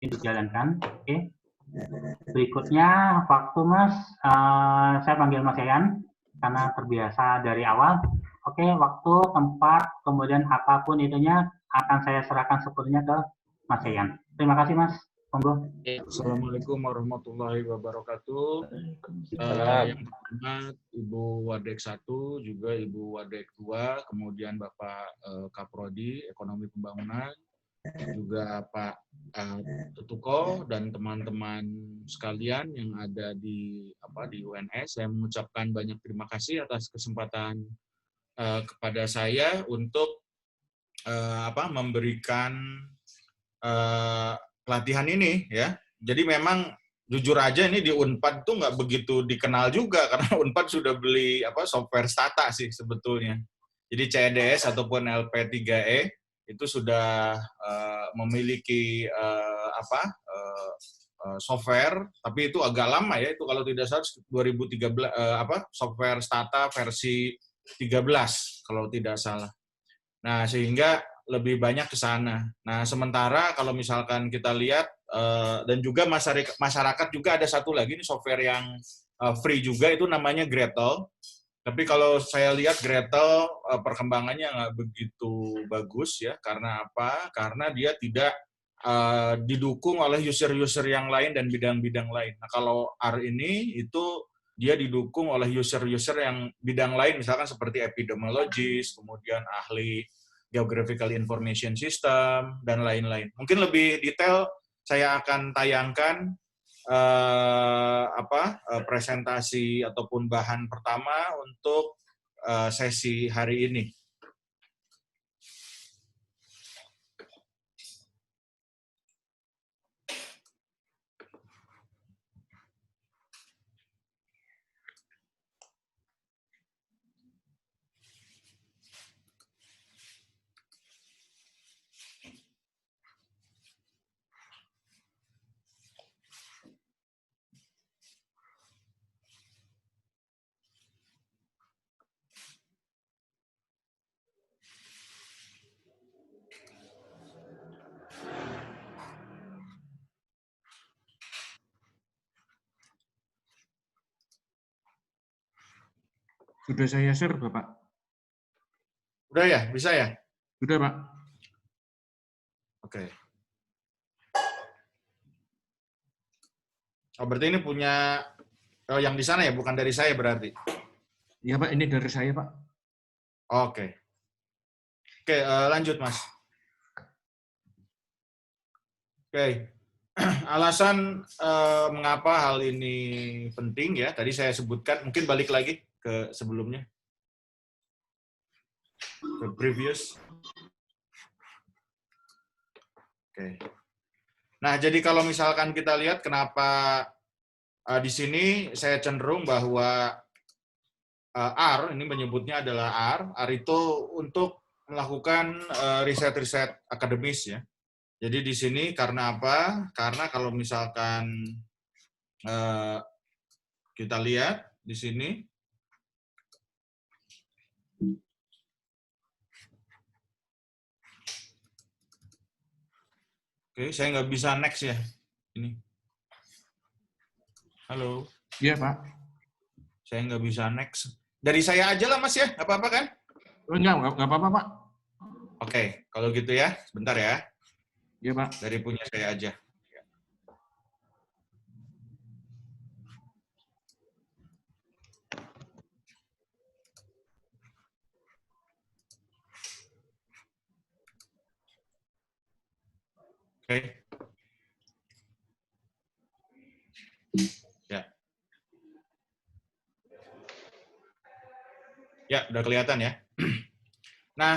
dijalankan. Oke. Berikutnya waktu Mas, saya panggil Mas Yayan karena terbiasa dari awal. Oke, waktu, tempat, kemudian apapun itunya akan saya serahkan sepenuhnya ke Mas Yayan. Terima kasih Mas. Monggo. Assalamualaikum warahmatullahi wabarakatuh. Yang pertama Ibu Wadek 1, juga Ibu Wadek 2, kemudian Bapak Kaprodi Ekonomi Pembangunan, juga Pak Tutuko dan teman-teman sekalian yang ada di UNS. Saya mengucapkan banyak terima kasih atas kesempatan kepada saya untuk memberikan pelatihan ini ya. Jadi memang jujur aja ini di Unpad tuh nggak begitu dikenal juga karena Unpad sudah beli software Stata sih sebetulnya. Jadi CEDS ataupun LP3E itu sudah memiliki software, tapi itu agak lama ya, itu kalau tidak salah 2013 software Stata versi 13 kalau tidak salah. Nah, sehingga lebih banyak ke sana. Nah, sementara kalau misalkan kita lihat, dan juga masyarakat juga ada satu lagi nih software yang free juga, itu namanya Gretel. Tapi kalau saya lihat Gretel perkembangannya nggak begitu bagus ya. Karena apa? Karena dia tidak didukung oleh user-user yang lain dan bidang-bidang lain. Nah, kalau R ini itu dia didukung oleh user-user yang bidang lain, misalkan seperti epidemiologis, kemudian ahli geographical information system, dan lain-lain. Mungkin lebih detail saya akan tayangkan presentasi ataupun bahan pertama untuk sesi hari ini. Sudah saya share, Bapak. Udah ya? Bisa ya? Sudah, Pak. Oke. Oh, berarti ini punya yang di sana ya, bukan dari saya berarti? Iya, Pak. Ini dari saya, Pak. Oke. Oke, lanjut, Mas. Oke. Alasan mengapa hal ini penting ya, tadi saya sebutkan, mungkin balik lagi ke sebelumnya. Ke previous. Oke. Nah, jadi kalau misalkan kita lihat kenapa di sini saya cenderung bahwa R, ini menyebutnya adalah R. R itu untuk melakukan riset-riset akademis ya. Jadi di sini karena apa? Karena kalau misalkan kita lihat di sini, oke, saya nggak bisa next ya. Ini. Halo. Iya, Pak. Saya nggak bisa next. Dari saya aja lah, Mas ya. Nggak apa-apa kan? Enggak apa-apa, Pak. Oke, kalau gitu ya. Sebentar ya. Iya, Pak. Dari punya saya aja. Oke. Ya. Ya, udah kelihatan ya. Nah,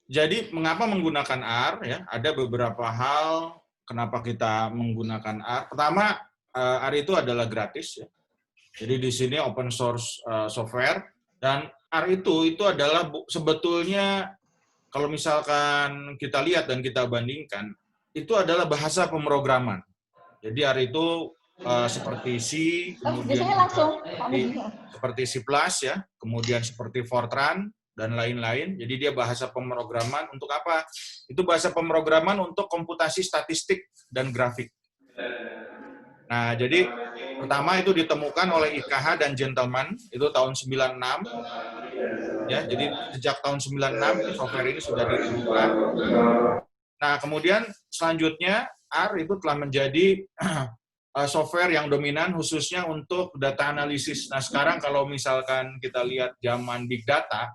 jadi mengapa menggunakan R ya? Ada beberapa hal kenapa kita menggunakan R. Pertama, R itu adalah gratis ya. Jadi di sini open source software, dan R itu adalah sebetulnya kalau misalkan kita lihat dan kita bandingkan, itu adalah bahasa pemrograman. Jadi R itu seperti C, kemudian seperti C++ ya, kemudian seperti Fortran, dan lain-lain. Jadi dia bahasa pemrograman untuk apa? Itu bahasa pemrograman untuk komputasi statistik dan grafik. Nah, jadi pertama itu ditemukan oleh IKH dan Gentleman, itu tahun 96. Ya, jadi sejak tahun 96 ini software ini sudah ditemukan. Nah, kemudian selanjutnya R itu telah menjadi software yang dominan khususnya untuk data analisis. Nah, sekarang kalau misalkan kita lihat zaman big data,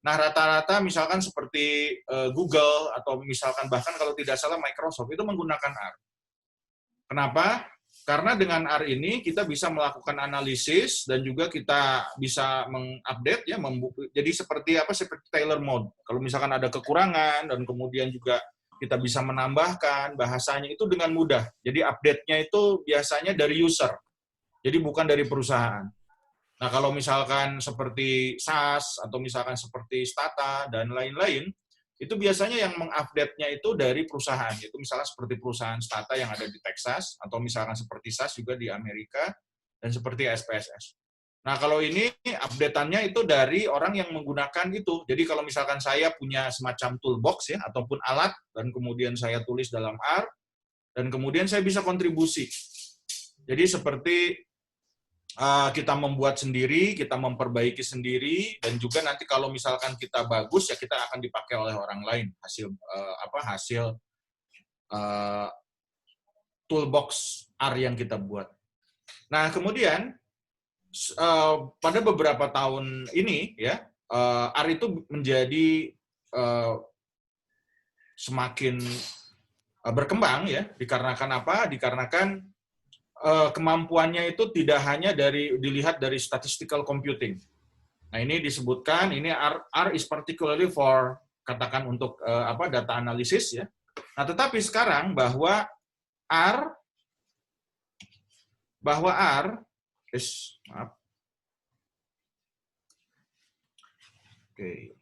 nah rata-rata misalkan seperti Google atau misalkan bahkan kalau tidak salah Microsoft itu menggunakan R. Kenapa? Karena dengan R ini kita bisa melakukan analisis dan juga kita bisa mengupdate ya, jadi seperti apa? Seperti tailor mode. Kalau misalkan ada kekurangan dan kemudian juga kita bisa menambahkan bahasanya itu dengan mudah. Jadi update-nya itu biasanya dari user. Jadi bukan dari perusahaan. Nah, kalau misalkan seperti SAS atau misalkan seperti Stata dan lain-lain, itu biasanya yang mengupdate-nya itu dari perusahaan. Itu misalnya seperti perusahaan Stata yang ada di Texas, atau misalkan seperti SAS juga di Amerika, dan seperti SPSS. Nah, kalau ini update-annya itu dari orang yang menggunakan itu. Jadi kalau misalkan saya punya semacam toolbox ya, ataupun alat, dan kemudian saya tulis dalam R, dan kemudian saya bisa kontribusi. Jadi seperti kita membuat sendiri, kita memperbaiki sendiri, dan juga nanti kalau misalkan kita bagus ya kita akan dipakai oleh orang lain hasil toolbox R yang kita buat. Nah kemudian pada beberapa tahun ini ya R itu menjadi semakin berkembang ya dikarenakan apa? Dikarenakan kemampuannya itu tidak hanya dilihat dari statistical computing. Nah ini disebutkan ini R is particularly for katakan untuk data analisis ya. Nah tetapi sekarang bahwa R maaf. Oke.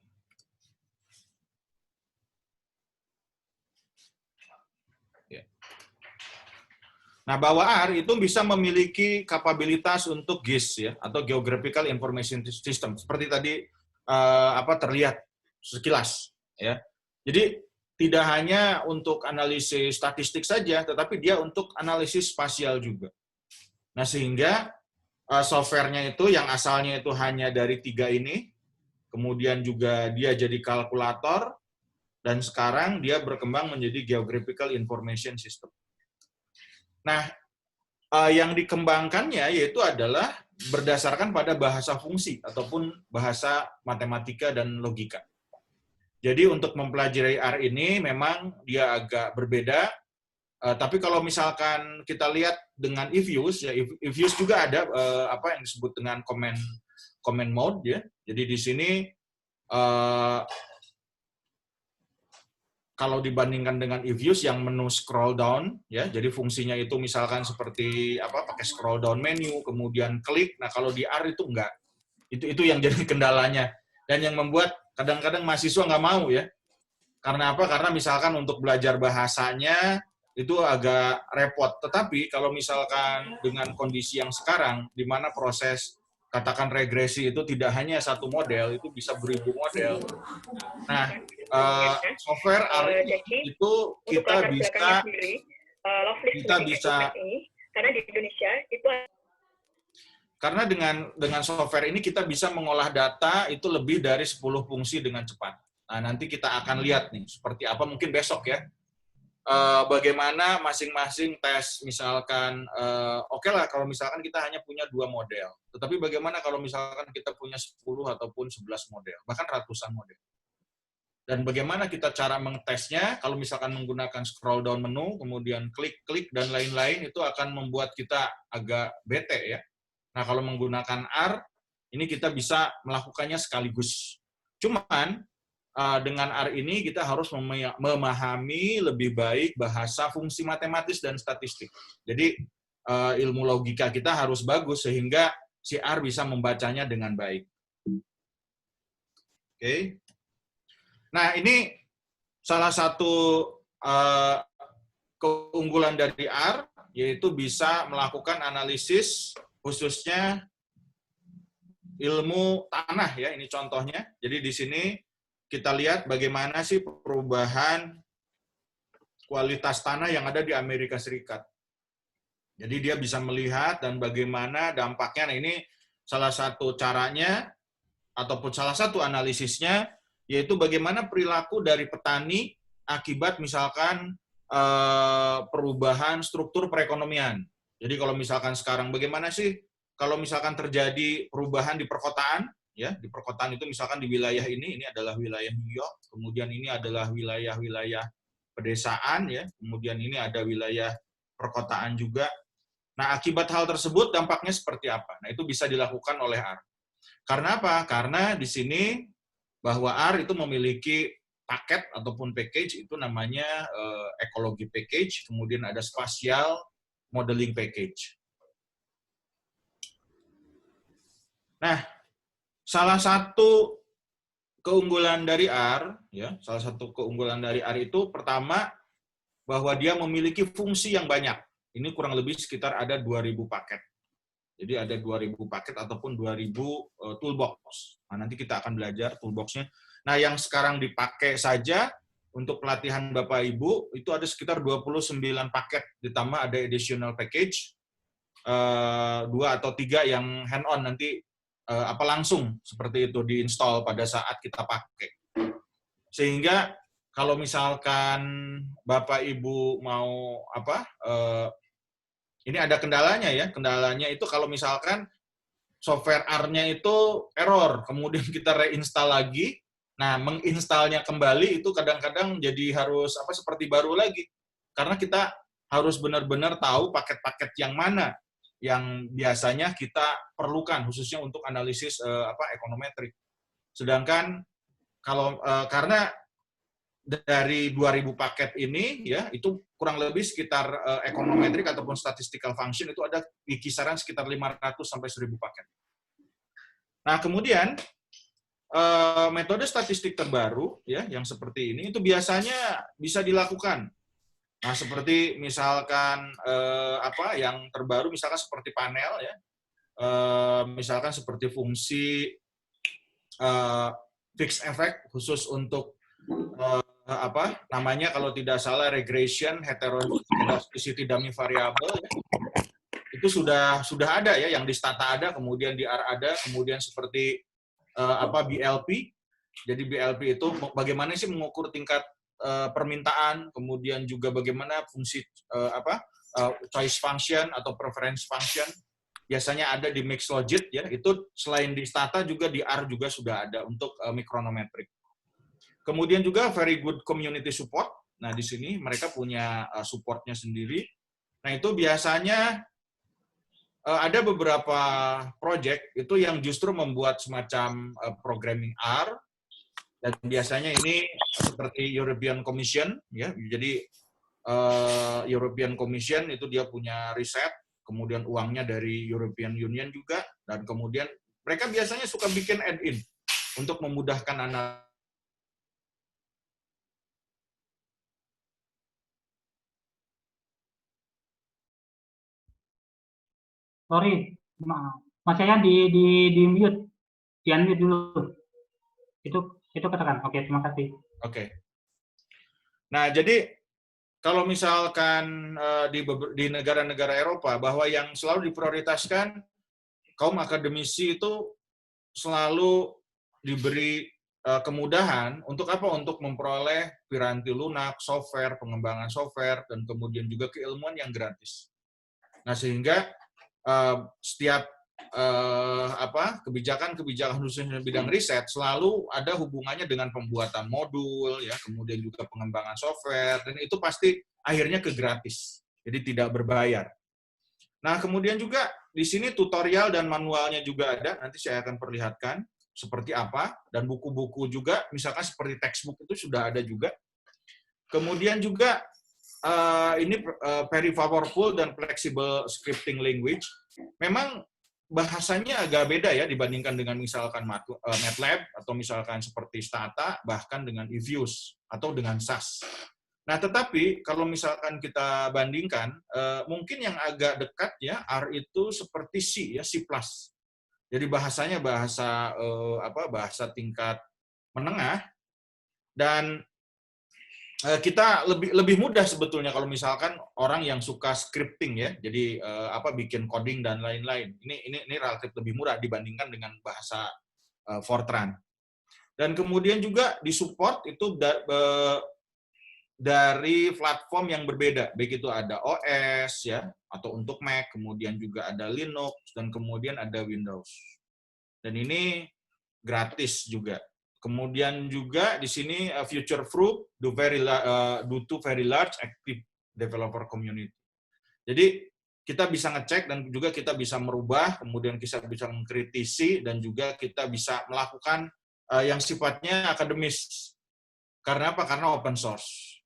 Nah, bahwa R itu bisa memiliki kapabilitas untuk GIS ya atau Geographical Information System seperti tadi terlihat sekilas ya. Jadi tidak hanya untuk analisis statistik saja, tetapi dia untuk analisis spasial juga. Nah, sehingga softwarenya itu yang asalnya itu hanya dari 3 ini, kemudian juga dia jadi kalkulator, dan sekarang dia berkembang menjadi Geographical Information System. Nah, yang dikembangkannya yaitu adalah berdasarkan pada bahasa fungsi ataupun bahasa matematika dan logika. Jadi untuk mempelajari R ini memang dia agak berbeda, tapi kalau misalkan kita lihat dengan if-use, ya if-use juga ada yang disebut dengan command mode ya. Jadi di sini kalau dibandingkan dengan if-use yang menu scroll down ya, jadi fungsinya itu misalkan seperti pakai scroll down menu kemudian klik. Nah, kalau di R itu enggak. Itu yang jadi kendalanya dan yang membuat kadang-kadang mahasiswa nggak mau ya. Karena apa? Karena misalkan untuk belajar bahasanya itu agak repot. Tetapi kalau misalkan dengan kondisi yang sekarang di mana proses katakan regresi itu tidak hanya satu model, itu bisa beribu model. Nah, software R itu kita bisa karena di Indonesia itu karena dengan software ini kita bisa mengolah data itu lebih dari 10 fungsi dengan cepat. Nah, nanti kita akan lihat nih seperti apa mungkin besok ya. Bagaimana masing-masing tes misalkan oke lah kalau misalkan kita hanya punya 2 model. Tetapi bagaimana kalau misalkan kita punya 10 ataupun 11 model, bahkan ratusan model. Dan bagaimana kita cara mengetesnya, kalau misalkan menggunakan scroll down menu, kemudian klik-klik dan lain-lain, itu akan membuat kita agak bete ya. Nah, kalau menggunakan R, ini kita bisa melakukannya sekaligus. Cuman, dengan R ini kita harus memahami lebih baik bahasa fungsi matematis dan statistik. Jadi, ilmu logika kita harus bagus, sehingga si R bisa membacanya dengan baik. Oke. Nah, ini salah satu keunggulan dari R, yaitu bisa melakukan analisis khususnya ilmu tanah ya, ini contohnya. Jadi di sini kita lihat bagaimana sih perubahan kualitas tanah yang ada di Amerika Serikat. Jadi dia bisa melihat dan bagaimana dampaknya. Nah, ini salah satu caranya ataupun salah satu analisisnya, yaitu bagaimana perilaku dari petani akibat misalkan perubahan struktur perekonomian. Jadi kalau misalkan sekarang bagaimana sih kalau misalkan terjadi perubahan di perkotaan, ya di perkotaan itu misalkan di wilayah ini adalah wilayah New York, kemudian ini adalah wilayah-wilayah pedesaan, ya, kemudian ini ada wilayah perkotaan juga. Nah, akibat hal tersebut dampaknya seperti apa? Nah, itu bisa dilakukan oleh R. Karena apa? Karena di sini bahwa R itu memiliki paket ataupun package, itu namanya ekologi package, kemudian ada spatial modeling package. Nah, salah satu keunggulan dari R, ya, salah satu keunggulan dari R itu pertama bahwa dia memiliki fungsi yang banyak. Ini kurang lebih sekitar ada 2.000 paket. Jadi ada 2.000 paket ataupun 2.000 toolbox. Nah, nanti kita akan belajar toolbox-nya. Nah, yang sekarang dipakai saja untuk pelatihan Bapak Ibu itu ada sekitar 29 paket, ditambah ada additional package 2 atau 3 yang hand-on nanti langsung seperti itu diinstal pada saat kita pakai. Sehingga kalau misalkan Bapak Ibu mau ini ada kendalanya ya. Kendalanya itu kalau misalkan software R-nya itu error, kemudian kita reinstall lagi. Nah, menginstalnya kembali itu kadang-kadang jadi harus seperti baru lagi. Karena kita harus benar-benar tahu paket-paket yang mana yang biasanya kita perlukan khususnya untuk analisis ekonometrik. Sedangkan kalau karena dari 2.000 paket ini ya itu kurang lebih sekitar ekonometrik ataupun statistical function itu ada di kisaran sekitar 500 sampai 1.000 paket. Nah, kemudian metode statistik terbaru ya yang seperti ini itu biasanya bisa dilakukan. Nah, seperti misalkan yang terbaru misalkan seperti panel ya. Misalkan seperti fungsi fixed effect khusus untuk namanya kalau tidak salah regression heterogeneity dummy variable ya. Itu sudah ada ya, yang di Stata ada, kemudian di R ada, kemudian seperti BLP. Jadi BLP itu bagaimana sih mengukur tingkat permintaan, kemudian juga bagaimana fungsi choice function atau preference function. Biasanya ada di Mixlogit ya. Itu selain di Stata juga di R juga sudah ada untuk micronometric. Kemudian juga very good community support. Nah, di sini mereka punya supportnya sendiri. Nah, itu biasanya ada beberapa project itu yang justru membuat semacam programming R, dan biasanya ini seperti European Commission, ya. Jadi European Commission itu dia punya riset, kemudian uangnya dari European Union juga, dan kemudian mereka biasanya suka bikin add-in untuk memudahkan analisa. Sorry, Mas Yayan di mute, di unmute dulu. Itu katakan. Oke, terima kasih. Oke. Nah, jadi kalau misalkan di negara-negara Eropa bahwa yang selalu diprioritaskan kaum akademisi itu selalu diberi kemudahan untuk apa? Untuk memperoleh piranti lunak, software, pengembangan software, dan kemudian juga keilmuan yang gratis. Nah, sehingga setiap kebijakan khususnya bidang riset selalu ada hubungannya dengan pembuatan modul, ya, kemudian juga pengembangan software, dan itu pasti akhirnya ke gratis, jadi tidak berbayar. Nah, kemudian juga di sini tutorial dan manualnya juga ada, nanti saya akan perlihatkan seperti apa, dan buku-buku juga, misalkan seperti textbook itu sudah ada juga. Kemudian juga ini very powerful dan flexible scripting language. Memang bahasanya agak beda ya dibandingkan dengan misalkan MATLAB atau misalkan seperti Stata, bahkan dengan eViews atau dengan SAS. Nah, tetapi kalau misalkan kita bandingkan, mungkin yang agak dekat ya R itu seperti C ya, C+. Jadi bahasanya bahasa bahasa tingkat menengah, dan kita lebih mudah sebetulnya kalau misalkan orang yang suka scripting ya, jadi bikin coding dan lain-lain. Ini relatif lebih murah dibandingkan dengan bahasa Fortran. Dan kemudian juga disupport itu dari platform yang berbeda, baik itu ada OS ya, atau untuk Mac, kemudian juga ada Linux, dan kemudian ada Windows. Dan ini gratis juga. Kemudian juga di sini future proof due to very large active developer community. Jadi kita bisa ngecek dan juga kita bisa merubah, kemudian kita bisa mengkritisi, dan juga kita bisa melakukan yang sifatnya akademis. Karena apa? Karena open source.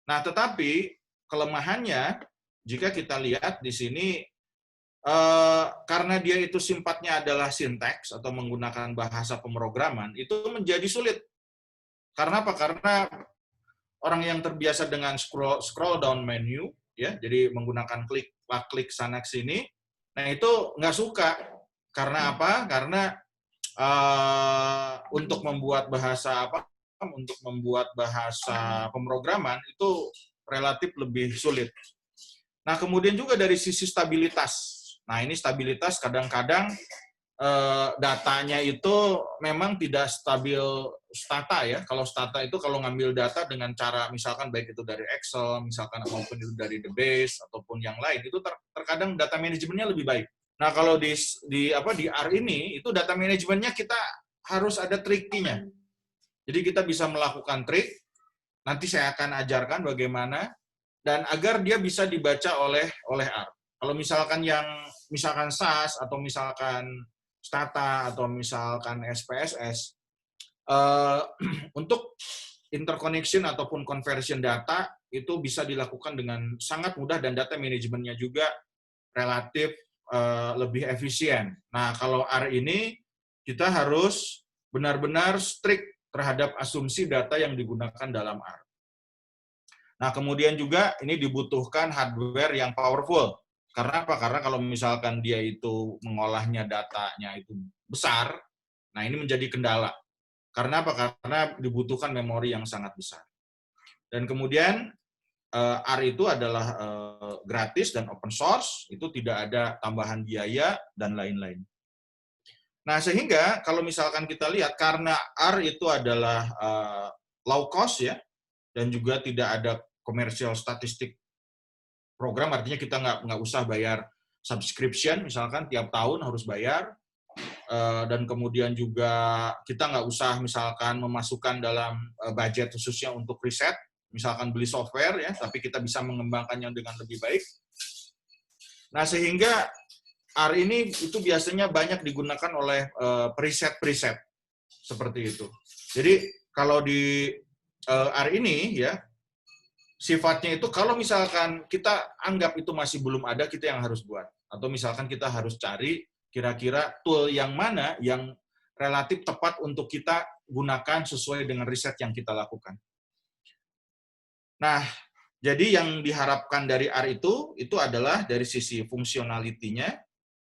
Nah, tetapi kelemahannya, jika kita lihat di sini, karena dia itu sifatnya adalah sinteks atau menggunakan bahasa pemrograman, itu menjadi sulit. Karena apa? Karena orang yang terbiasa dengan scroll down menu, ya, jadi menggunakan klik sana ke sini, nah itu nggak suka. Karena apa? Karena untuk membuat bahasa pemrograman itu relatif lebih sulit. Nah, kemudian juga dari sisi stabilitas. Nah, ini stabilitas kadang-kadang datanya itu memang tidak stabil stata ya. Kalau stata itu kalau ngambil data dengan cara misalkan baik itu dari Excel, misalkan maupun itu dari the base ataupun yang lain, itu terkadang data manajemennya lebih baik. Nah, kalau di R ini itu data manajemennya kita harus ada triknya. Jadi kita bisa melakukan trik, nanti saya akan ajarkan bagaimana, dan agar dia bisa dibaca oleh R. Kalau misalkan misalkan SAS atau misalkan Stata atau misalkan SPSS, untuk interconnection ataupun conversion data itu bisa dilakukan dengan sangat mudah dan data manajemennya juga relatif lebih efisien. Nah, kalau R ini kita harus benar-benar strict terhadap asumsi data yang digunakan dalam R. Nah, kemudian juga ini dibutuhkan hardware yang powerful. Karena apa? Karena kalau misalkan dia itu mengolahnya datanya itu besar, nah ini menjadi kendala. Karena apa? Karena dibutuhkan memori yang sangat besar. Dan kemudian R itu adalah gratis dan open source, itu tidak ada tambahan biaya dan lain-lain. Nah, sehingga kalau misalkan kita lihat, karena R itu adalah low cost ya, dan juga tidak ada commercial statistik program, artinya kita nggak usah bayar subscription, misalkan tiap tahun harus bayar, dan kemudian juga kita nggak usah misalkan memasukkan dalam budget khususnya untuk riset, misalkan beli software ya, tapi kita bisa mengembangkannya dengan lebih baik. Nah, sehingga R ini itu biasanya banyak digunakan oleh preset seperti itu. Jadi kalau di R ini ya, sifatnya itu kalau misalkan kita anggap itu masih belum ada, kita yang harus buat. Atau misalkan kita harus cari kira-kira tool yang mana yang relatif tepat untuk kita gunakan sesuai dengan riset yang kita lakukan. Nah, jadi yang diharapkan dari R itu adalah dari sisi fungsionalitinya,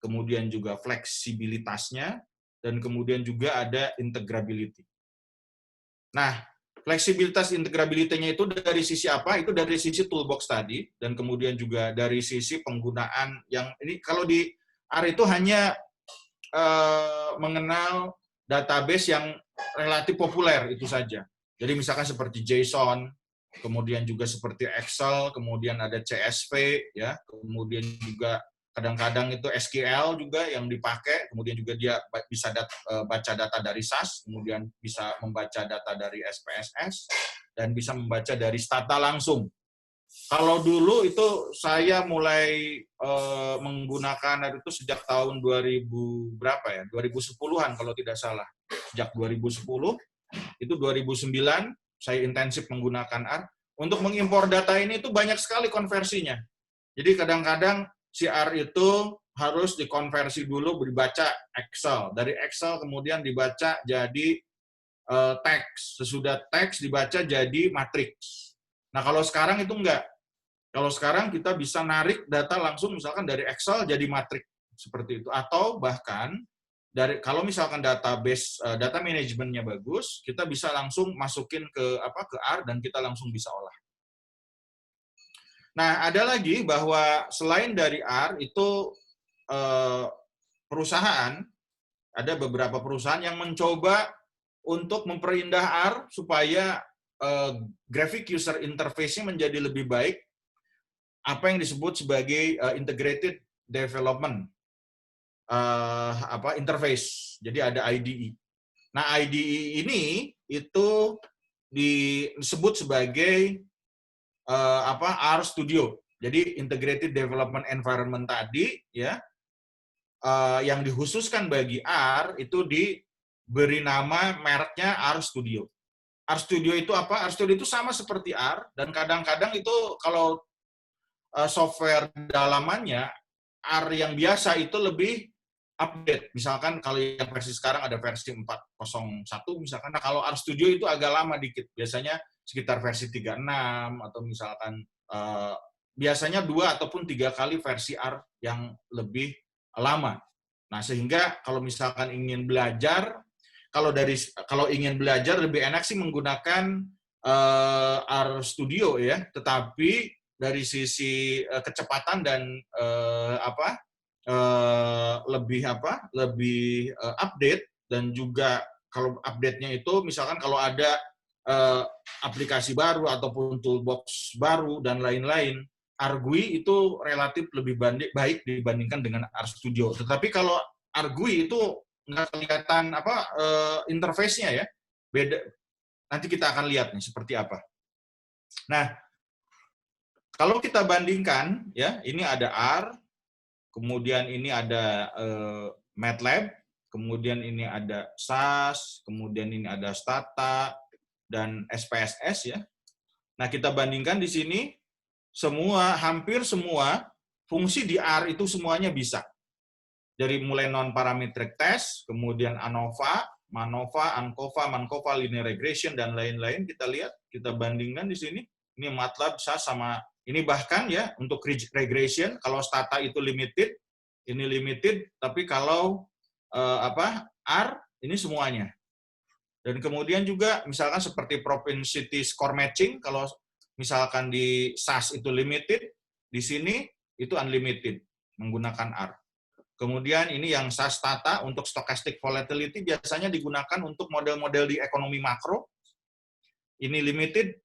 kemudian juga fleksibilitasnya, dan kemudian juga ada integrability. Nah, fleksibilitas integrability-nya itu dari sisi apa? Itu dari sisi toolbox tadi, dan kemudian juga dari sisi penggunaan yang ini kalau di R itu hanya mengenal database yang relatif populer itu saja. Jadi misalkan seperti JSON, kemudian juga seperti Excel, kemudian ada CSV, ya, kemudian juga kadang-kadang itu SQL juga yang dipakai, kemudian juga dia bisa baca data dari SAS, kemudian bisa membaca data dari SPSS, dan bisa membaca dari Stata langsung. Kalau dulu itu saya mulai menggunakan itu sejak tahun 2000 berapa ya? 2010-an kalau tidak salah. Sejak 2010, itu 2009 saya intensif menggunakan R. Untuk mengimpor data ini itu banyak sekali konversinya. Jadi kadang-kadang si R itu harus dikonversi dulu, dibaca Excel. Dari Excel kemudian dibaca jadi teks. Sesudah teks dibaca jadi matriks. Nah, kalau sekarang itu enggak. Kalau sekarang kita bisa narik data langsung misalkan dari Excel jadi matriks seperti itu. Atau bahkan kalau misalkan database data manajemennya bagus, kita bisa langsung masukin ke R dan kita langsung bisa olah. Nah, ada lagi bahwa selain dari R itu perusahaan, ada beberapa perusahaan yang mencoba untuk memperindah R supaya graphic user interface-nya menjadi lebih baik, apa yang disebut sebagai integrated development interface. Jadi ada IDE. Nah, IDE ini itu disebut sebagai R Studio. Jadi integrated development environment tadi ya, yang dikhususkan bagi R itu diberi nama mereknya R Studio. R Studio itu apa? R Studio itu sama seperti R, dan kadang-kadang itu kalau software dalamannya R yang biasa itu lebih update. Misalkan kalau yang versi sekarang ada versi 4.01 misalkan. Nah, kalau R Studio itu agak lama dikit. Biasanya sekitar versi 36 atau misalkan biasanya 2 ataupun 3 kali versi R yang lebih lama. Nah, sehingga kalau misalkan ingin belajar, kalau ingin belajar lebih enak sih menggunakan R Studio ya, tetapi dari sisi kecepatan dan lebih update, dan juga kalau update-nya itu misalkan kalau ada aplikasi baru ataupun toolbox baru dan lain-lain, R-GUI itu relatif lebih baik dibandingkan dengan R Studio. Tetapi kalau R-GUI itu nggak kelihatan interface-nya ya, beda. Nanti kita akan lihat nih seperti apa. Nah, kalau kita bandingkan ya, ini ada R, kemudian ini ada MATLAB, kemudian ini ada SAS, kemudian ini ada Stata dan SPSS ya. Nah, kita bandingkan di sini hampir semua fungsi di R itu semuanya bisa. Dari mulai non-parametric test, kemudian ANOVA, MANOVA, ANCOVA, MANCOVA, linear regression, dan lain-lain. Kita lihat, kita bandingkan di sini. Ini MATLAB, SAS, sama ini bahkan ya, untuk regression, kalau Stata itu limited, ini limited, tapi kalau R, ini semuanya. Dan kemudian juga, misalkan seperti propensity score matching, kalau misalkan di SAS itu limited, di sini itu unlimited, menggunakan R. Kemudian ini yang SAS Stata untuk stochastic volatility biasanya digunakan untuk model-model di ekonomi makro. Ini limited,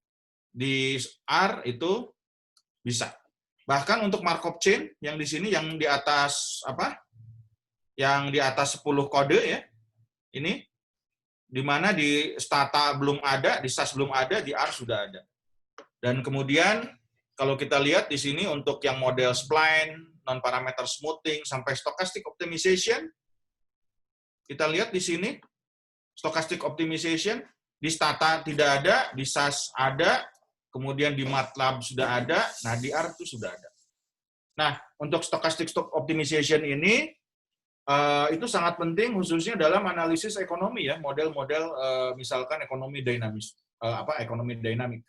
di R itu bisa. Bahkan untuk Markov chain yang di sini yang di atas Yang di atas 10 kode ya. Ini di mana di Stata belum ada, di SAS belum ada, di R sudah ada. Dan kemudian kalau kita lihat di sini untuk yang model spline, non-parameter smoothing, sampai stochastic optimization, kita lihat di sini, stochastic optimization, di Stata tidak ada, di SAS ada, kemudian di MATLAB sudah ada, nah di R itu sudah ada. Nah, untuk stochastic optimization ini, itu sangat penting khususnya dalam analisis ekonomi ya, model-model misalkan ekonomi dinamis, ekonomi dinamik.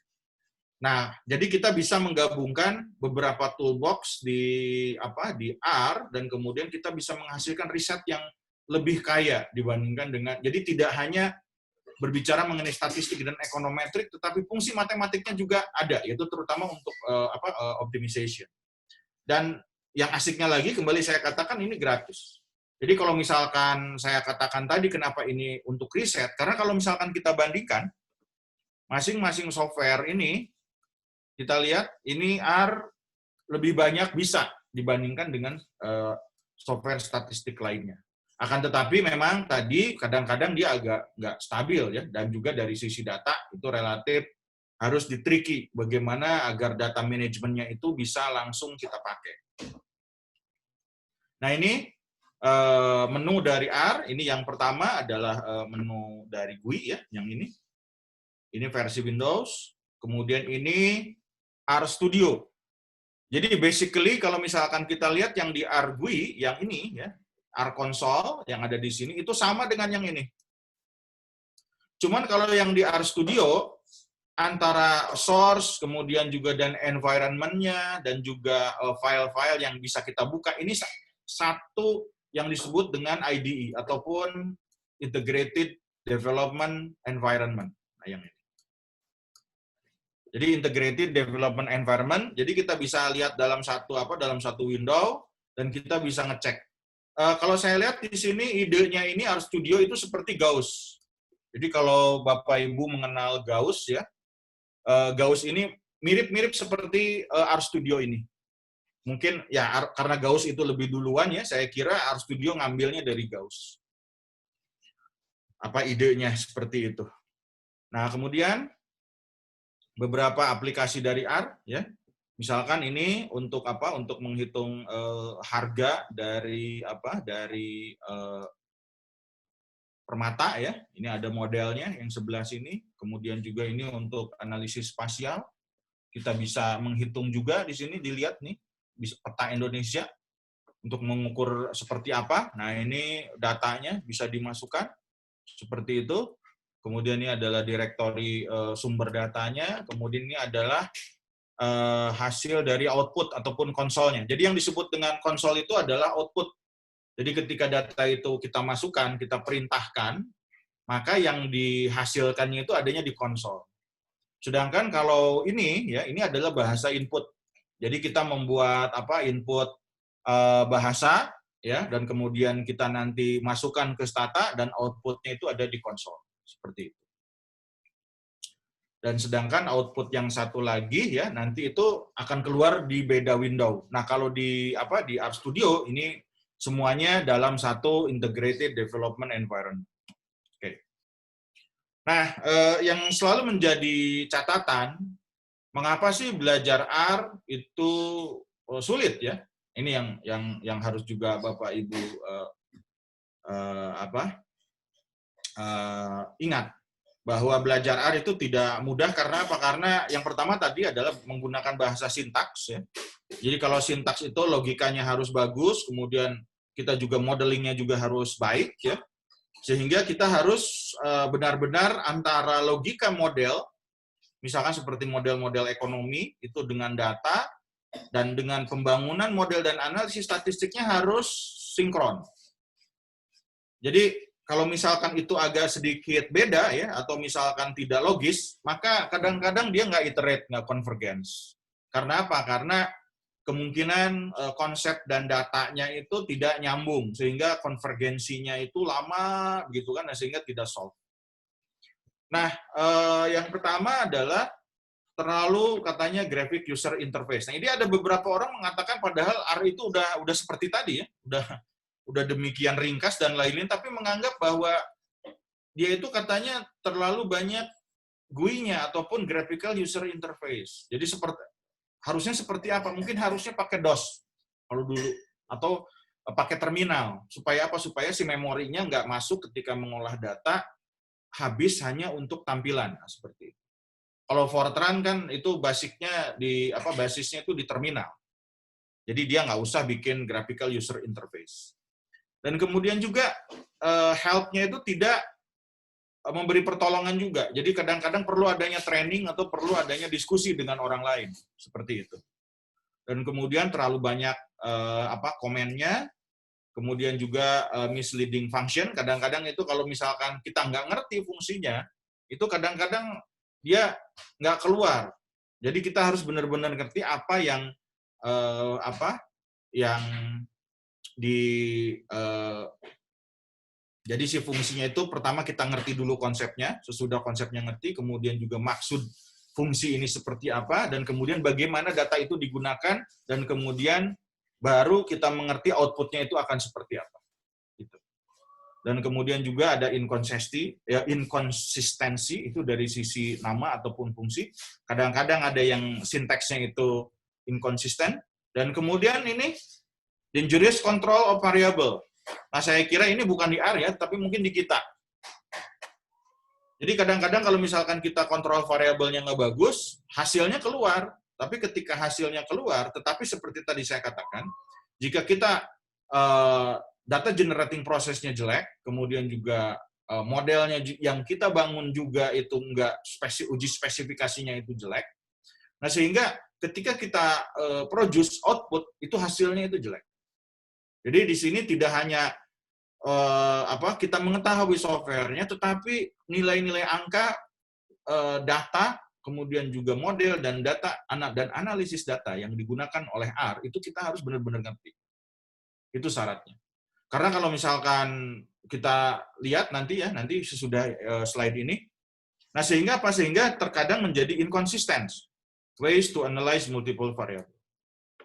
Nah, jadi kita bisa menggabungkan beberapa toolbox di R, dan kemudian kita bisa menghasilkan riset yang lebih kaya dibandingkan dengan, jadi tidak hanya berbicara mengenai statistik dan ekonometrik, tetapi fungsi matematiknya juga ada, yaitu terutama untuk optimization. Dan yang asiknya lagi, kembali saya katakan ini gratis. Jadi kalau misalkan saya katakan tadi kenapa ini untuk riset, karena kalau misalkan kita bandingkan masing-masing software ini, kita lihat ini R lebih banyak bisa dibandingkan dengan software statistik lainnya. Akan tetapi memang tadi kadang-kadang dia agak nggak stabil ya, dan juga dari sisi data itu relatif harus di-tricky bagaimana agar data manajemennya itu bisa langsung kita pakai. Nah, ini menu dari R, ini yang pertama adalah menu dari GUI ya, yang ini. Ini versi Windows, kemudian ini R Studio. Jadi basically kalau misalkan kita lihat yang di R GUI, yang ini ya, R Console yang ada di sini itu sama dengan yang ini. Cuman kalau yang di R Studio antara source kemudian juga dan environment-nya dan juga file-file yang bisa kita buka ini satu yang disebut dengan IDE ataupun Integrated Development Environment. Nah, yang ini. Jadi Integrated Development Environment, jadi kita bisa lihat dalam satu window dan kita bisa ngecek. Kalau saya lihat di sini idenya ini RStudio itu seperti Gauss. Jadi kalau Bapak Ibu mengenal Gauss ya, Gauss ini mirip-mirip seperti RStudio ini. Mungkin ya karena Gauss itu lebih duluan ya, saya kira RStudio ngambilnya dari Gauss. Apa idenya seperti itu. Nah, kemudian beberapa aplikasi dari R ya. Misalkan ini untuk apa? Untuk menghitung harga dari permata ya. Ini ada modelnya yang sebelah sini. Kemudian juga ini untuk analisis spasial. Kita bisa menghitung juga di sini, dilihat nih peta Indonesia untuk mengukur seperti apa. Nah, ini datanya bisa dimasukkan seperti itu. Kemudian ini adalah direktori sumber datanya. Kemudian ini adalah hasil dari output ataupun konsolnya. Jadi yang disebut dengan konsol itu adalah output. Jadi ketika data itu kita masukkan, kita perintahkan, maka yang dihasilkannya itu adanya di konsol. Sedangkan kalau ini ya, ini adalah bahasa input. Jadi kita membuat input bahasa ya, dan kemudian kita nanti masukkan ke Stata dan outputnya itu ada di konsol. Seperti itu. Dan sedangkan output yang satu lagi ya nanti itu akan keluar di beda window. Nah, kalau di RStudio ini semuanya dalam satu integrated development environment. Oke. Nah, yang selalu menjadi catatan, mengapa sih belajar R itu sulit ya? Ini yang harus juga Bapak Ibu ingat. Bahwa belajar R itu tidak mudah karena apa? Karena yang pertama tadi adalah menggunakan bahasa sintaks ya. Jadi kalau sintaks itu logikanya harus bagus, kemudian kita juga modelingnya juga harus baik ya. Sehingga kita harus benar-benar antara logika model, misalkan seperti model-model ekonomi itu dengan data dan dengan pembangunan model dan analisis statistiknya harus sinkron. Jadi kalau misalkan itu agak sedikit beda ya, atau misalkan tidak logis, maka kadang-kadang dia nggak iterate, nggak convergence. Karena apa? Karena kemungkinan konsep dan datanya itu tidak nyambung, sehingga konvergensinya itu lama, gitu kan, sehingga tidak solve. Nah, yang pertama adalah terlalu katanya graphic user interface. Nah, ini ada beberapa orang mengatakan padahal R itu udah seperti tadi ya, udah demikian ringkas dan lain-lain, tapi menganggap bahwa dia itu katanya terlalu banyak GUI-nya ataupun graphical user interface. Jadi harusnya seperti apa? Mungkin harusnya pakai DOS kalau dulu, atau pakai terminal. Supaya apa? Supaya si memorinya nggak masuk ketika mengolah data, habis hanya untuk tampilan. Nah, seperti itu. Kalau Fortran kan itu basisnya itu di terminal. Jadi dia nggak usah bikin graphical user interface. Dan kemudian juga help-nya itu tidak memberi pertolongan juga. Jadi kadang-kadang perlu adanya training atau perlu adanya diskusi dengan orang lain. Seperti itu. Dan kemudian terlalu banyak komennya, kemudian juga misleading function. Kadang-kadang itu kalau misalkan kita nggak ngerti fungsinya, itu kadang-kadang dia nggak keluar. Jadi kita harus benar-benar ngerti apa yang jadi si fungsinya itu pertama kita ngerti dulu konsepnya, sesudah konsepnya ngerti, kemudian juga maksud fungsi ini seperti apa, dan kemudian bagaimana data itu digunakan, dan kemudian baru kita mengerti outputnya itu akan seperti apa. Gitu. Dan kemudian juga ada inkonsistensi itu dari sisi nama ataupun fungsi. Kadang-kadang ada yang sintaksnya itu inkonsisten, dan kemudian ini dangerous control of variable. Nah, saya kira ini bukan di R ya, tapi mungkin di kita. Jadi kadang-kadang kalau misalkan kita kontrol variabelnya nggak bagus, hasilnya keluar. Tapi ketika hasilnya keluar, tetapi seperti tadi saya katakan, jika kita data generating prosesnya jelek, kemudian juga modelnya yang kita bangun juga itu nggak uji spesifikasinya itu jelek, nah sehingga ketika kita produce output, itu hasilnya itu jelek. Jadi di sini tidak hanya kita mengetahui softwarenya, tetapi nilai-nilai angka, data, kemudian juga model dan analisis data yang digunakan oleh R itu kita harus benar-benar ngerti. Itu syaratnya. Karena kalau misalkan kita lihat nanti sesudah slide ini, nah sehingga apa? Sehingga terkadang menjadi inconsistent ways to analyze multiple variable.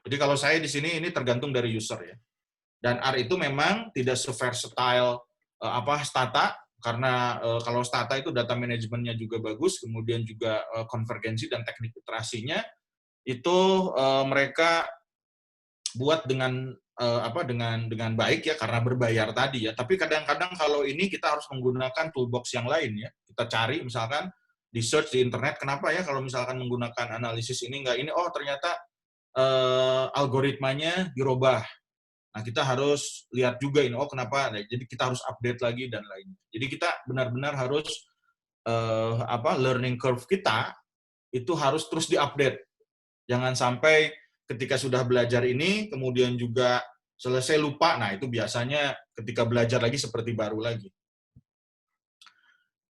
Jadi kalau saya di sini ini tergantung dari user ya. Dan R itu memang tidak se-versatile Stata, karena kalau Stata itu data manajemennya juga bagus, kemudian juga konvergensi dan teknik iterasinya itu mereka buat dengan dengan baik ya, karena berbayar tadi ya. Tapi kadang-kadang kalau ini kita harus menggunakan toolbox yang lain ya. Kita cari misalkan di search di internet, kenapa ya kalau misalkan menggunakan analisis ini enggak ini, oh ternyata algoritmanya dirubah. Nah, kita harus lihat juga ini, oh kenapa? Nah, jadi kita harus update lagi dan lainnya. Jadi kita benar-benar harus learning curve kita itu harus terus diupdate. Jangan sampai ketika sudah belajar ini, kemudian juga selesai lupa. Nah, itu biasanya ketika belajar lagi seperti baru lagi.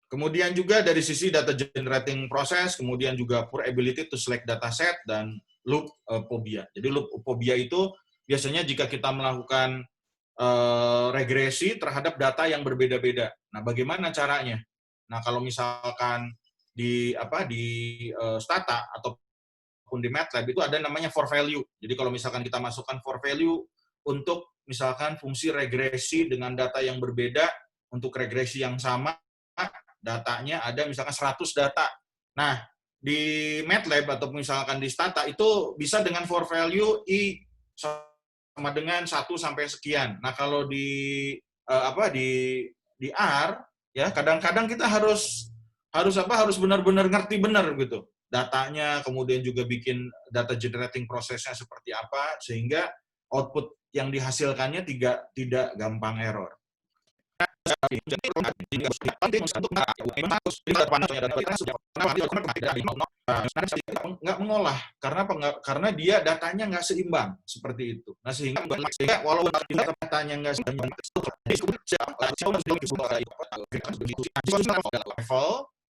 Kemudian juga dari sisi data generating process, kemudian juga poor ability to select data set, dan loop phobia. Jadi loop phobia itu biasanya jika kita melakukan regresi terhadap data yang berbeda-beda. Nah, bagaimana caranya? Nah, kalau misalkan di Stata ataupun di MATLAB itu ada namanya for value. Jadi kalau misalkan kita masukkan for value untuk misalkan fungsi regresi dengan data yang berbeda, untuk regresi yang sama, datanya ada misalkan 100 data. Nah, di MATLAB atau misalkan di Stata itu bisa dengan for value I sama dengan 1 sampai sekian. Nah, kalau di R ya kadang-kadang kita harus benar-benar ngerti benar gitu. Datanya, kemudian juga bikin data generating prosesnya seperti apa sehingga output yang dihasilkannya tidak gampang error. Nggak mengolah karena dia datanya nggak seimbang seperti itu. Nah sehingga walaupun datanya nggak seimbang,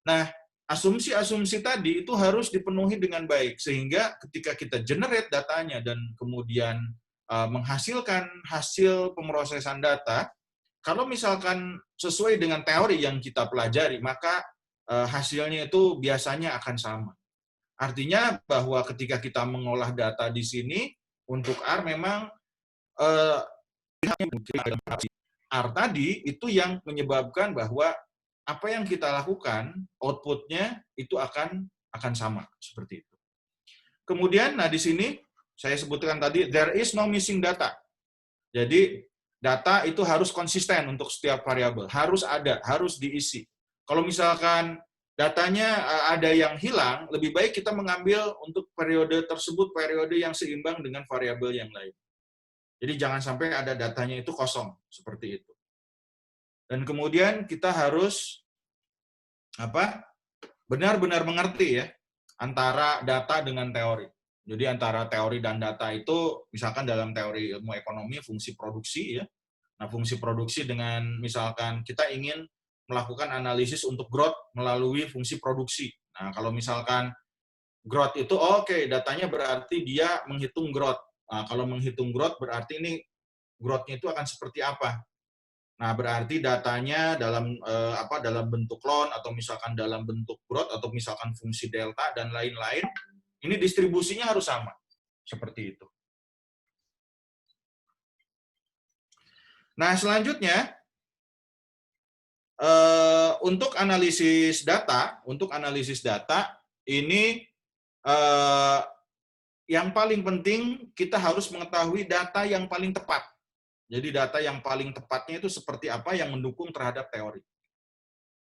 nah asumsi-asumsi tadi itu harus dipenuhi dengan baik sehingga ketika kita generate datanya dan kemudian menghasilkan hasil pemrosesan data, kalau misalkan sesuai dengan teori yang kita pelajari, maka hasilnya itu biasanya akan sama. Artinya bahwa ketika kita mengolah data di sini, untuk R memang R tadi itu yang menyebabkan bahwa apa yang kita lakukan, output-nya itu akan sama, seperti itu. Kemudian, nah di sini saya sebutkan tadi, there is no missing data. Jadi, data itu harus konsisten untuk setiap variabel, harus ada, harus diisi. Kalau misalkan datanya ada yang hilang, lebih baik kita mengambil untuk periode tersebut, periode yang seimbang dengan variabel yang lain. Jadi jangan sampai ada datanya itu kosong, seperti itu. Dan kemudian kita harus benar-benar mengerti ya, antara data dengan teori. Jadi antara teori dan data itu, misalkan dalam teori ilmu ekonomi, fungsi produksi ya. Nah, fungsi produksi dengan misalkan kita ingin melakukan analisis untuk growth melalui fungsi produksi. Nah, kalau misalkan growth itu, oke, datanya berarti dia menghitung growth. Nah, kalau menghitung growth berarti ini growth-nya itu akan seperti apa. Nah, berarti datanya dalam dalam bentuk loan atau misalkan dalam bentuk growth atau misalkan fungsi delta dan lain-lain, ini distribusinya harus sama. Seperti itu. Nah, selanjutnya untuk analisis data ini yang paling penting kita harus mengetahui data yang paling tepat. Jadi data yang paling tepatnya itu seperti apa yang mendukung terhadap teori.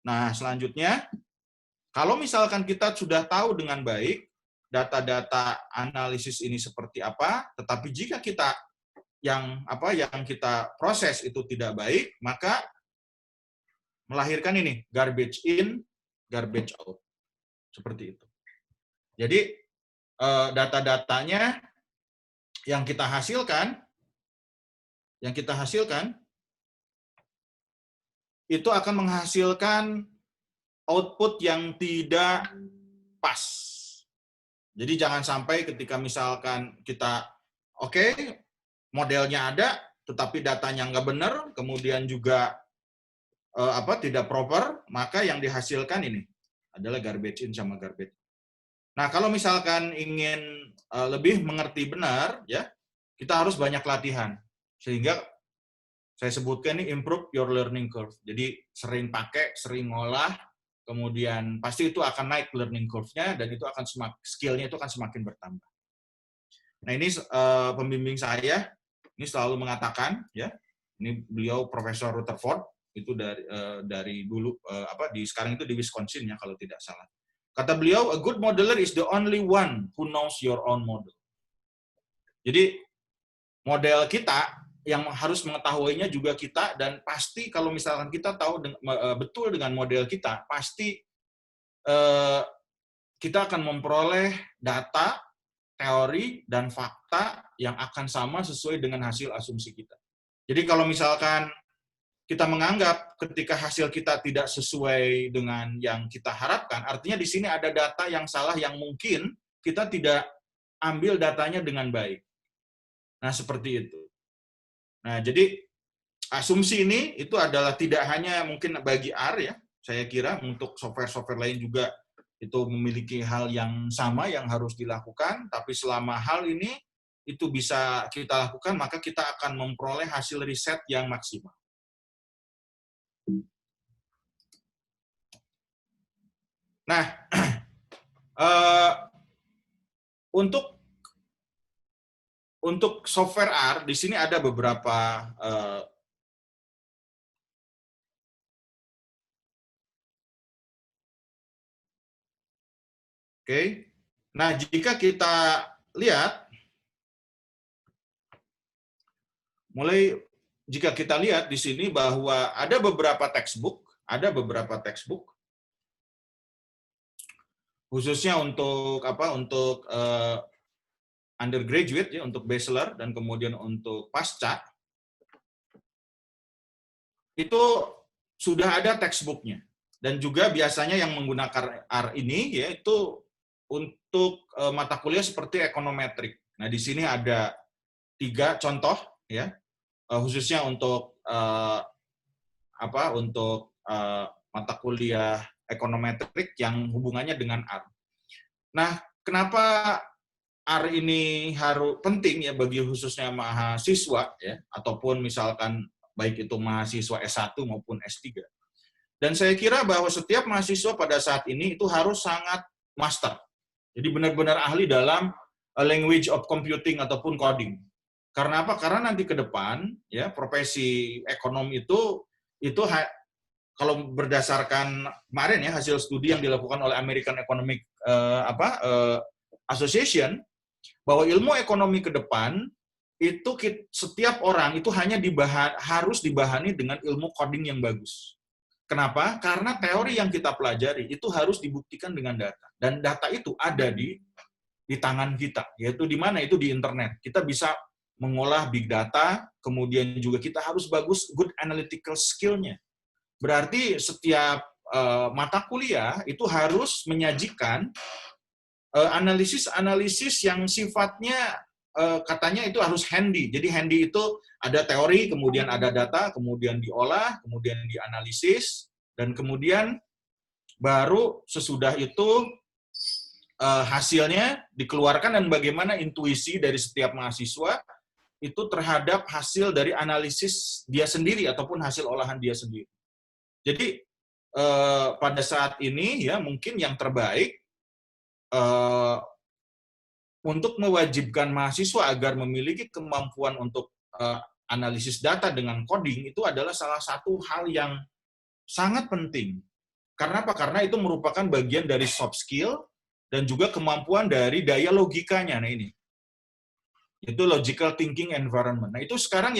Nah, selanjutnya kalau misalkan kita sudah tahu dengan baik data-data analisis ini seperti apa, tetapi jika kita yang kita proses itu tidak baik, maka melahirkan ini garbage in, garbage out. Seperti itu. Jadi data-datanya yang kita hasilkan yang kita hasilkan, itu akan menghasilkan output yang tidak pas. Jadi jangan sampai ketika misalkan kita, oke, modelnya ada, tetapi datanya nggak benar, kemudian juga tidak proper, maka yang dihasilkan ini adalah garbage in sama garbage. Nah, kalau misalkan ingin lebih mengerti benar, ya, kita harus banyak latihan. Sehingga saya sebutkan ini improve your learning curve. Jadi sering pakai, sering ngolah, kemudian pasti itu akan naik learning curve-nya, dan itu akan skill-nya itu akan semakin bertambah. Nah, ini pembimbing saya ini selalu mengatakan, ya, ini beliau Profesor Rutherford, itu dari dulu sekarang itu di Wisconsin, ya, kalau tidak salah. Kata beliau, a good modeler is the only one who knows your own model. Jadi model kita yang harus mengetahuinya juga kita, dan pasti kalau misalkan kita tahu betul dengan model kita, pasti kita akan memperoleh data, teori, dan fakta yang akan sama sesuai dengan hasil asumsi kita. Jadi kalau misalkan kita menganggap ketika hasil kita tidak sesuai dengan yang kita harapkan, artinya di sini ada data yang salah yang mungkin kita tidak ambil datanya dengan baik. Nah, seperti itu. Nah, jadi asumsi ini itu adalah tidak hanya mungkin bagi R, ya, saya kira untuk software-software lain juga itu memiliki hal yang sama yang harus dilakukan, tapi selama hal ini itu bisa kita lakukan, maka kita akan memperoleh hasil riset yang maksimal. Nah, untuk software R di sini ada beberapa oke. Nah, jika kita lihat jika kita lihat di sini bahwa ada beberapa textbook khususnya untuk undergraduate, ya, untuk bachelor dan kemudian untuk pasca, itu sudah ada textbooknya, dan juga biasanya yang menggunakan R ini yaitu untuk mata kuliah seperti ekonometrik. Nah, di sini ada 3 contoh, ya, khususnya untuk mata kuliah ekonometrik yang hubungannya dengan R. Nah, kenapa R ini harus penting, ya, bagi khususnya mahasiswa, ya, ataupun misalkan baik itu mahasiswa S1 maupun S3. Dan saya kira bahwa setiap mahasiswa pada saat ini itu harus sangat master. Jadi benar-benar ahli dalam language of computing ataupun coding. Karena apa? Karena nanti ke depan, ya, profesi ekonom itu kalau berdasarkan kemarin, ya, hasil studi yang dilakukan oleh American Economic Association, bahwa ilmu ekonomi ke depan itu setiap orang itu hanya harus dibahani dengan ilmu coding yang bagus. Kenapa? Karena teori yang kita pelajari itu harus dibuktikan dengan data, dan data itu ada di tangan kita, yaitu di mana? Itu di internet. Kita bisa mengolah big data, kemudian juga kita harus bagus good analytical skill-nya. Berarti setiap mata kuliah itu harus menyajikan analisis yang sifatnya katanya itu harus handy. Jadi handy itu ada teori, kemudian ada data, kemudian diolah, kemudian dianalisis, dan kemudian baru sesudah itu hasilnya dikeluarkan, dan bagaimana intuisi dari setiap mahasiswa itu terhadap hasil dari analisis dia sendiri ataupun hasil olahan dia sendiri. Jadi pada saat ini, ya, mungkin yang terbaik untuk mewajibkan mahasiswa agar memiliki kemampuan untuk analisis data dengan coding itu adalah salah satu hal yang sangat penting. Karena apa? Karena itu merupakan bagian dari soft skill dan juga kemampuan dari daya logikanya. Nah, ini itu logical thinking environment. Nah, itu sekarang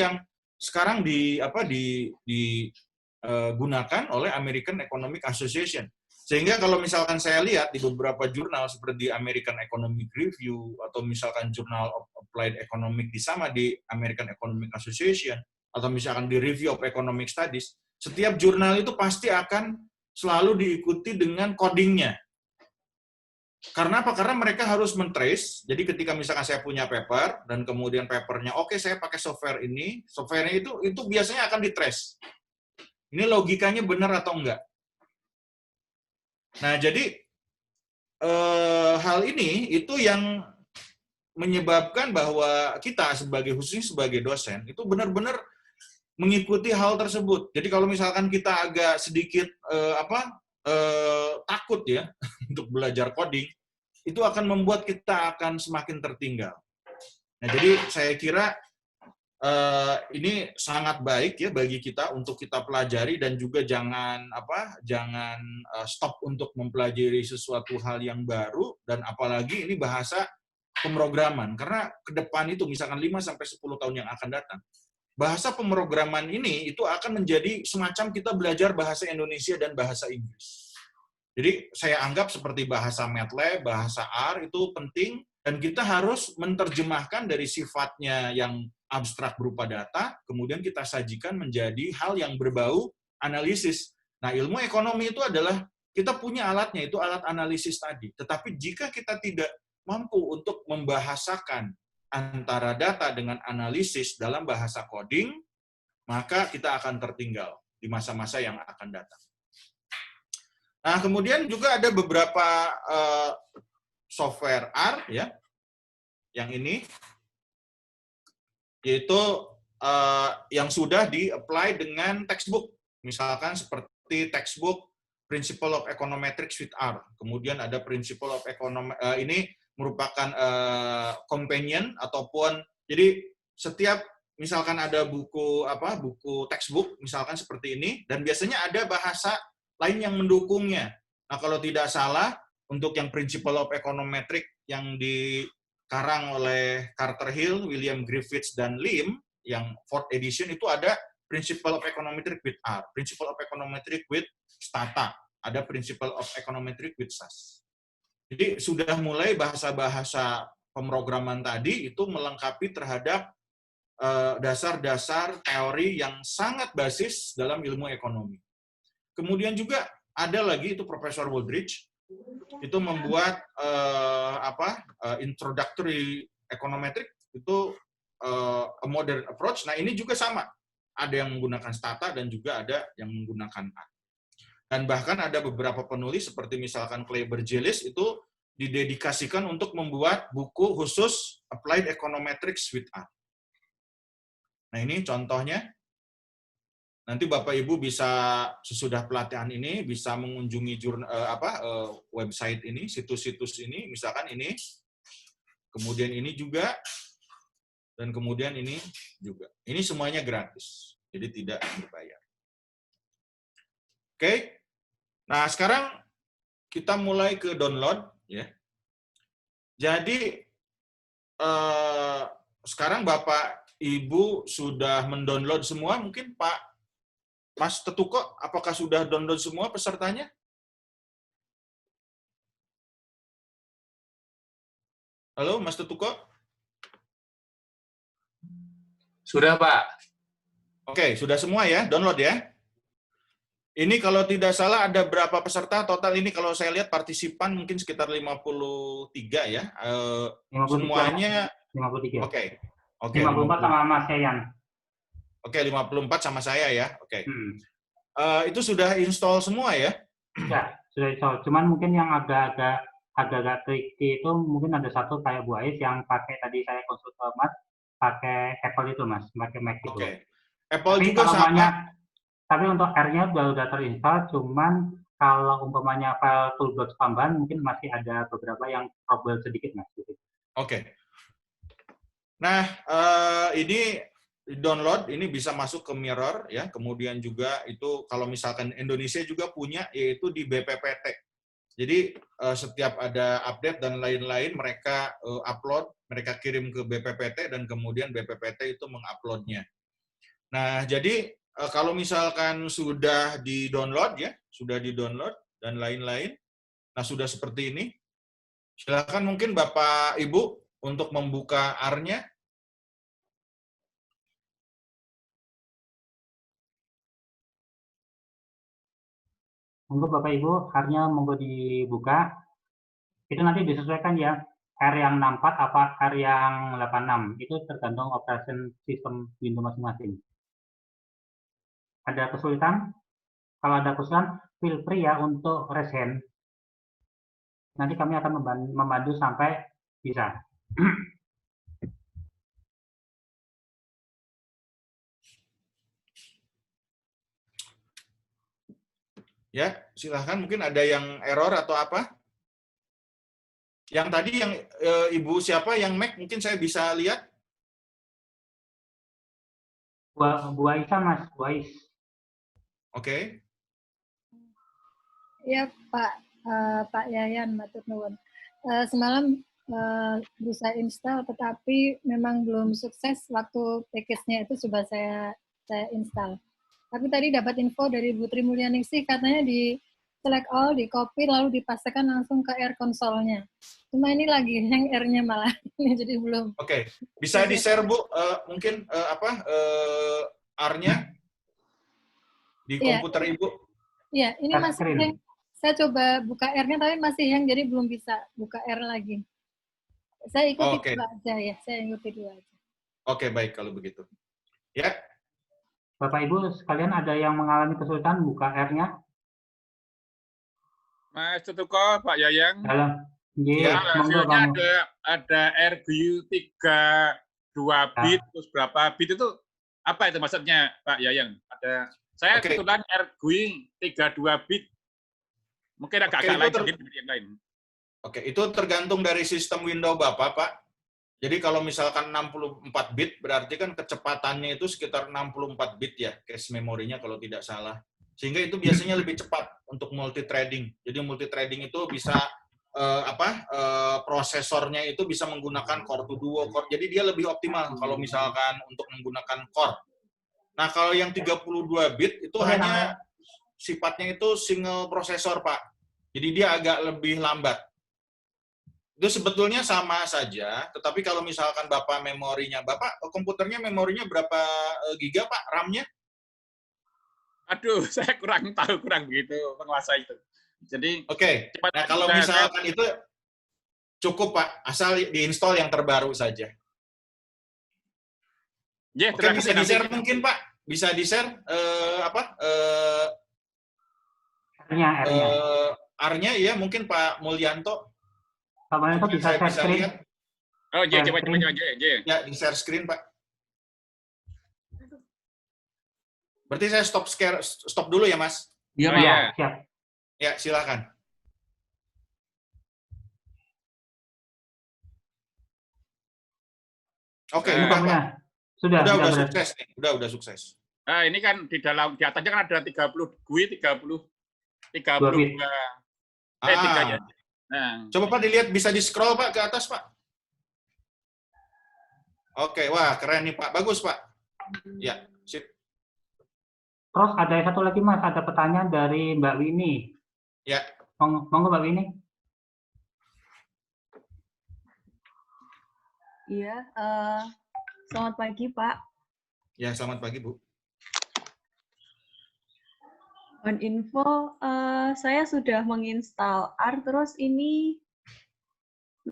digunakan oleh American Economic Association. Sehingga kalau misalkan saya lihat di beberapa jurnal seperti American Economic Review atau misalkan Journal of Applied Economics sama di American Economic Association atau misalkan di Review of Economic Studies, setiap jurnal itu pasti akan selalu diikuti dengan codingnya. Karena apa? Karena mereka harus men-trace. Jadi ketika misalkan saya punya paper dan kemudian papernya oke, saya pakai software ini, softwarenya itu biasanya akan di-trace. Ini logikanya benar atau enggak? Nah, jadi hal ini itu yang menyebabkan bahwa kita khususnya sebagai dosen itu benar-benar mengikuti hal tersebut. Jadi kalau misalkan kita agak sedikit takut ya untuk belajar coding, itu akan membuat kita akan semakin tertinggal. Nah, jadi saya kira ini sangat baik ya bagi kita untuk kita pelajari dan juga jangan stop untuk mempelajari sesuatu hal yang baru dan apalagi ini bahasa pemrograman karena ke depan itu misalkan 5 sampai 10 tahun yang akan datang bahasa pemrograman ini itu akan menjadi semacam kita belajar bahasa Indonesia dan bahasa Inggris. Jadi saya anggap seperti bahasa MATLAB, bahasa R itu penting dan kita harus menerjemahkan dari sifatnya yang abstrak berupa data, kemudian kita sajikan menjadi hal yang berbau analisis. Nah, ilmu ekonomi itu adalah kita punya alatnya, itu alat analisis tadi. Tetapi jika kita tidak mampu untuk membahasakan antara data dengan analisis dalam bahasa coding, maka kita akan tertinggal di masa-masa yang akan datang. Nah, kemudian juga ada beberapa software R, ya, yang ini, yaitu yang sudah di-apply dengan textbook. Misalkan seperti textbook Principle of Econometrics with R. Kemudian ada Principle of ini merupakan companion ataupun jadi setiap misalkan ada buku textbook misalkan seperti ini dan biasanya ada bahasa lain yang mendukungnya. Nah, kalau tidak salah untuk yang Principle of Econometrics yang dikarang oleh Carter Hill, William Griffiths dan Lim yang 4th edition itu ada Principle of Econometrics with R, Principle of Econometrics with Stata, ada Principle of Econometrics with SAS. Jadi sudah mulai bahasa-bahasa pemrograman tadi itu melengkapi terhadap dasar-dasar teori yang sangat basis dalam ilmu ekonomi. Kemudian juga ada lagi itu Profesor Wooldridge itu membuat introductory econometric itu a modern approach. Nah, ini juga sama. Ada yang menggunakan Stata dan juga ada yang menggunakan R. Dan bahkan ada beberapa penulis seperti misalkan Clay Bergelis itu didedikasikan untuk membuat buku khusus Applied Econometrics with R. Nah, ini contohnya. Nanti Bapak Ibu bisa sesudah pelatihan ini bisa mengunjungi website ini, situs-situs ini, misalkan ini, kemudian ini juga, dan kemudian ini juga. Ini semuanya gratis, jadi tidak berbayar. Oke, nah sekarang kita mulai ke download, ya. Jadi sekarang Bapak Ibu sudah mendownload semua, mungkin Pak Mas Tetuko, apakah sudah download semua pesertanya? Halo, Mas Tetuko? Sudah, Pak. Oke, sudah semua ya, download ya. Ini kalau tidak salah ada berapa peserta total ini? Kalau saya lihat partisipan mungkin sekitar 53 ya. 53, semuanya 53. Oke. 54 sama Mas Yayan. Oke, 54 sama saya ya. Oke. Itu sudah install semua ya? Ya, sudah install. Cuman mungkin yang agak tricky itu mungkin ada satu kayak Bu Ais yang pakai tadi saya konsul ke Mas, pakai Apple itu Mas, pakai Mac itu. Oke. Apple Tapi juga sama. Tapi untuk R-nya udah terinstall, cuman kalau umpamanya file toolbox tambahan mungkin masih ada beberapa yang trouble sedikit Mas. Oke. Nah, ini download ini bisa masuk ke Mirror ya, kemudian juga itu kalau misalkan Indonesia juga punya yaitu di BPPT. Jadi setiap ada update dan lain-lain mereka upload, mereka kirim ke BPPT dan kemudian BPPT itu menguploadnya. Nah, jadi kalau misalkan sudah di-download ya, sudah di-download dan lain-lain. Nah, sudah seperti ini. Silakan mungkin Bapak Ibu untuk membuka R-nya. Monggo Bapak Ibu, R-nya monggo dibuka. Itu nanti disesuaikan ya, R yang 64 apa R yang 86. Itu tergantung operation sistem Windows masing-masing. Ada kesulitan? Kalau ada kesulitan, feel free ya untuk raise hand. Nanti kami akan membantu sampai bisa. Ya, silahkan. Mungkin ada yang error atau apa? Yang tadi yang Ibu siapa yang Mac mungkin saya bisa lihat. Bu Aisyah, Mas. Bu Ais. Oke. Ya Pak Yayan, matur nuwun. Semalam berusaha install, tetapi memang belum sukses. Waktu package-nya itu coba saya install. Tapi tadi dapat info dari Bu Tri Mulyaningsih, katanya di select all, di copy, lalu dipastikan langsung ke R console-nya. Cuma ini lagi hang R-nya malah, jadi belum. Oke. Bisa di-share Bu, mungkin R-nya di komputer Ibu. Iya, ini masih hang. Saya coba buka R-nya, tapi masih hang, jadi belum bisa buka R lagi. Saya ikuti dua aja ya, saya ikuti dua aja. Oke, baik kalau begitu. Ya. Bapak Ibu sekalian, ada yang mengalami kesulitan buka R-nya? Mas Tutuko, Pak Yayang. Halo. Ya, hasilnya ada RGU 32 bit, terus berapa bit itu apa itu maksudnya Pak Yayang? Saya kebetulan RGU 32 bit. Mungkin agak lain dari yang lain. Oke, itu tergantung dari sistem Windows Bapak, Pak. Jadi kalau misalkan 64 bit, berarti kan kecepatannya itu sekitar 64 bit ya, cache memorinya kalau tidak salah. Sehingga itu biasanya lebih cepat untuk multithreading. Jadi multithreading itu bisa prosesornya itu bisa menggunakan Core 2 Duo Core. Jadi dia lebih optimal kalau misalkan untuk menggunakan Core. Nah, kalau yang 32 bit itu hanya sifatnya itu single prosesor, Pak. Jadi dia agak lebih lambat. Itu sebetulnya sama saja, tetapi kalau misalkan Bapak memorinya, Bapak komputernya memorinya berapa giga, Pak, RAM-nya? Aduh, saya kurang tahu, kurang begitu menguasai itu. Jadi, oke. Nah, kalau misalkan itu cukup, Pak, asal diinstal yang terbaru saja. Yeah, oke, bisa di-share mungkin, Pak? Bisa di-share R-nya, ya, mungkin Pak Mulyanto. Pak Mulyanto bisa share screen. Lihat. Oh, iya, coba. Ya, di share screen, Pak. Berarti saya stop dulu ya, Mas? Iya, Pak. Pak. Ya, siap. Ya, silakan. Oke, Pak. Sudah sukses nih. Udah sukses. Nah, ini kan di atasnya kan ada 30 GUI, 32 3 ya. Nah, coba Pak dilihat, bisa di-scroll Pak ke atas, Pak. Oke, wah keren nih Pak. Bagus, Pak. Ya, sip. Terus ada satu lagi, Mas, ada pertanyaan dari Mbak Winnie. Ya. Monggo Mbak Winnie. Iya, selamat pagi, Pak. Ya, selamat pagi, Bu. Mohon info, saya sudah menginstal R, terus ini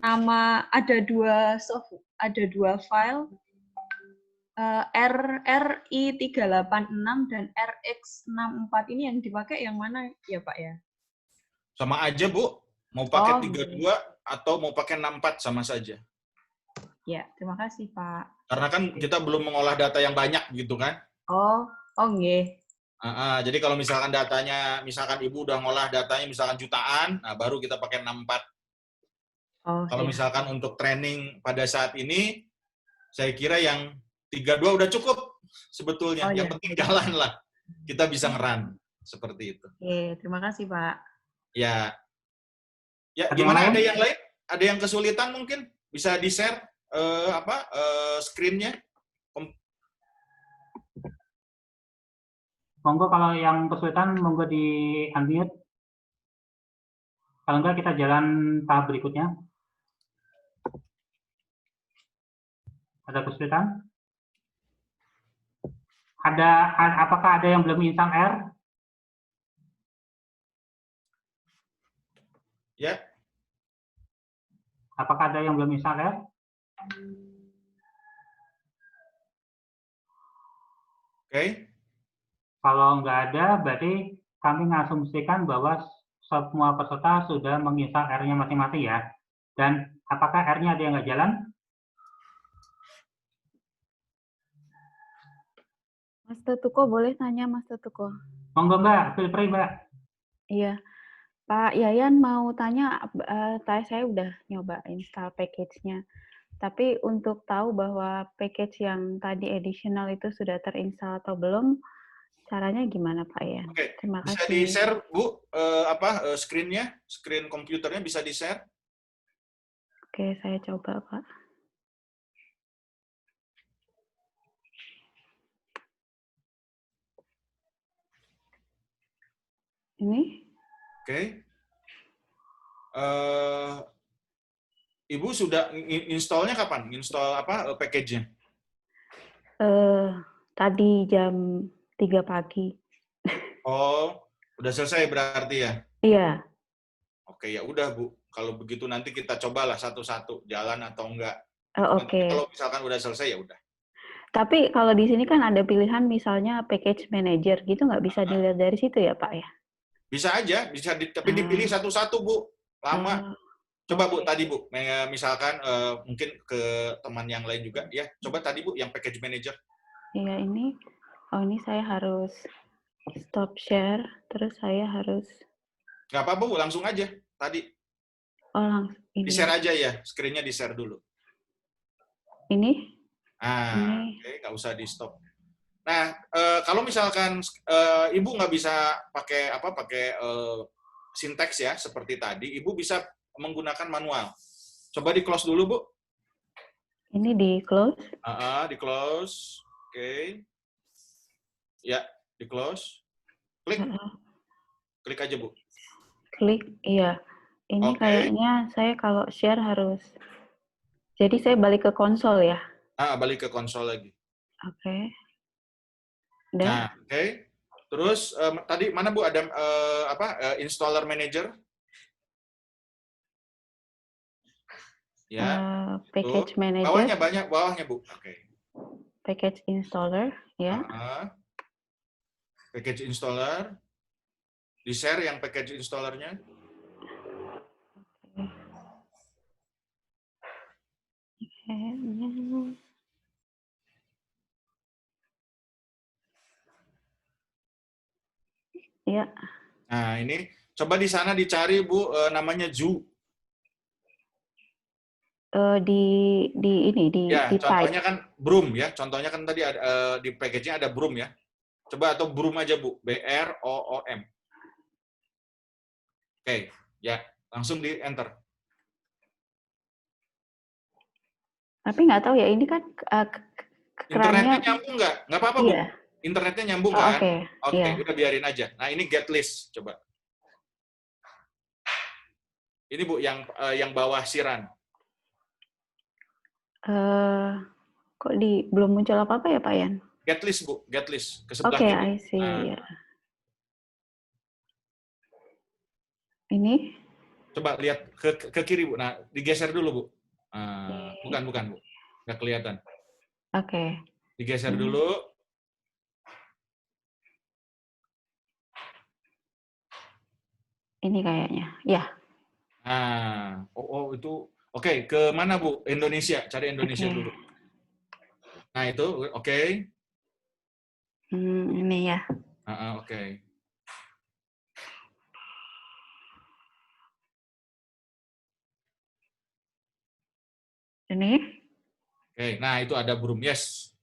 ada dua file, RI386 dan RX64. Ini yang dipakai yang mana ya, Pak ya? Sama aja, Bu. Mau pakai 32 atau mau pakai 64 sama saja. Ya, terima kasih, Pak. Karena kan kita belum mengolah data yang banyak gitu kan? Oh, nggih. Jadi kalau misalkan datanya, misalkan Ibu udah ngolah datanya misalkan jutaan, nah baru kita pakai 64. Kalau misalkan untuk training pada saat ini, saya kira yang 32 udah cukup sebetulnya. Yang penting jalan lah. Kita bisa ngeran. Seperti itu. Oke, terima kasih, Pak. Ya. Ya, gimana, ada yang lain? Ada yang kesulitan mungkin? Bisa di-share screen-nya? Monggo kalau yang kesulitan, monggo di unmute. Kalau enggak kita jalan tahap berikutnya. Ada kesulitan? Apakah ada yang belum install R? Ya. Apakah ada yang belum install R? Oke. Kalau nggak ada, berarti kami mengasumsikan bahwa semua peserta sudah menginstal R-nya masing-masing ya. Dan apakah R-nya ada yang nggak jalan? Mas Tetuko, boleh tanya Mas Tetuko? Monggo Mbak, feel free Mbak. Iya, Pak Yayan mau tanya, saya udah nyoba install package-nya. Tapi untuk tahu bahwa package yang tadi additional itu sudah terinstall atau belum, caranya gimana Pak Yayan? Oke, Terima bisa kasih. di-share Bu, screen-nya, screen komputernya bisa di-share? Oke, saya coba Pak. Ini? Oke. Ibu sudah install-nya kapan? Install apa package-nya? Tadi jam 3 pagi. Oh, udah selesai berarti ya? Iya. Oke, ya udah Bu. Kalau begitu nanti kita cobalah satu-satu jalan atau enggak. Oke. Kalau misalkan udah selesai ya udah. Tapi kalau di sini kan ada pilihan misalnya package manager gitu, nggak bisa dilihat dari situ ya Pak ya? Bisa aja, tapi dipilih satu-satu Bu. Lama. Coba Bu tadi Bu, misalkan mungkin ke teman yang lain juga ya. Coba tadi Bu yang package manager. Iya ini, ini saya harus stop share, terus saya harus. Nggak apa-apa Bu, langsung aja tadi. Oh langsung. Di-share aja ya, screen-nya di-share dulu. Ini? Oke, nggak usah di-stop. Nah, kalau misalkan Ibu nggak bisa pakai syntax ya, seperti tadi, Ibu bisa menggunakan manual. Coba di-close dulu, Bu. Ini di-close? Di-close. Oke. Ya, di-close. Klik. Klik aja, Bu. Klik, iya. Ini kayaknya saya kalau share harus... Jadi saya balik ke konsol ya? Balik ke konsol lagi. Oke. Nah, oke. Terus tadi mana Bu ada installer manager? Ya. Package manager. Bawahnya Bu. Oke. Package installer, ya. Package installer. Di-share yang package installernya. Ya. Nah, ini coba di sana dicari Bu namanya Zoo. Di contohnya kan Broom ya. Contohnya kan tadi ada, di package-nya ada Broom ya. Coba atau Broom aja Bu, BROOM. Oke, ya, langsung di enter. Tapi nggak tahu ya, ini kan internetnya nyambung nggak? Nggak apa-apa Bu. Internetnya nyambung kan? Oke, udah biarin aja. Nah, ini get list coba. Ini Bu yang bawah siran. Kok belum muncul apa-apa ya Pak Yan? Get list Bu, get list ke sebelah kiri. I see. Ya. Ini? Coba lihat ke kiri Bu. Nah, digeser dulu Bu. Bukan Bu, nggak kelihatan. Oke. Digeser dulu. Ini kayaknya, ya. Itu oke. Ke mana Bu? Indonesia, cari Indonesia dulu. Nah itu, oke. Ini ya. Oke. Ini? Oke, nah itu ada Broom, yes.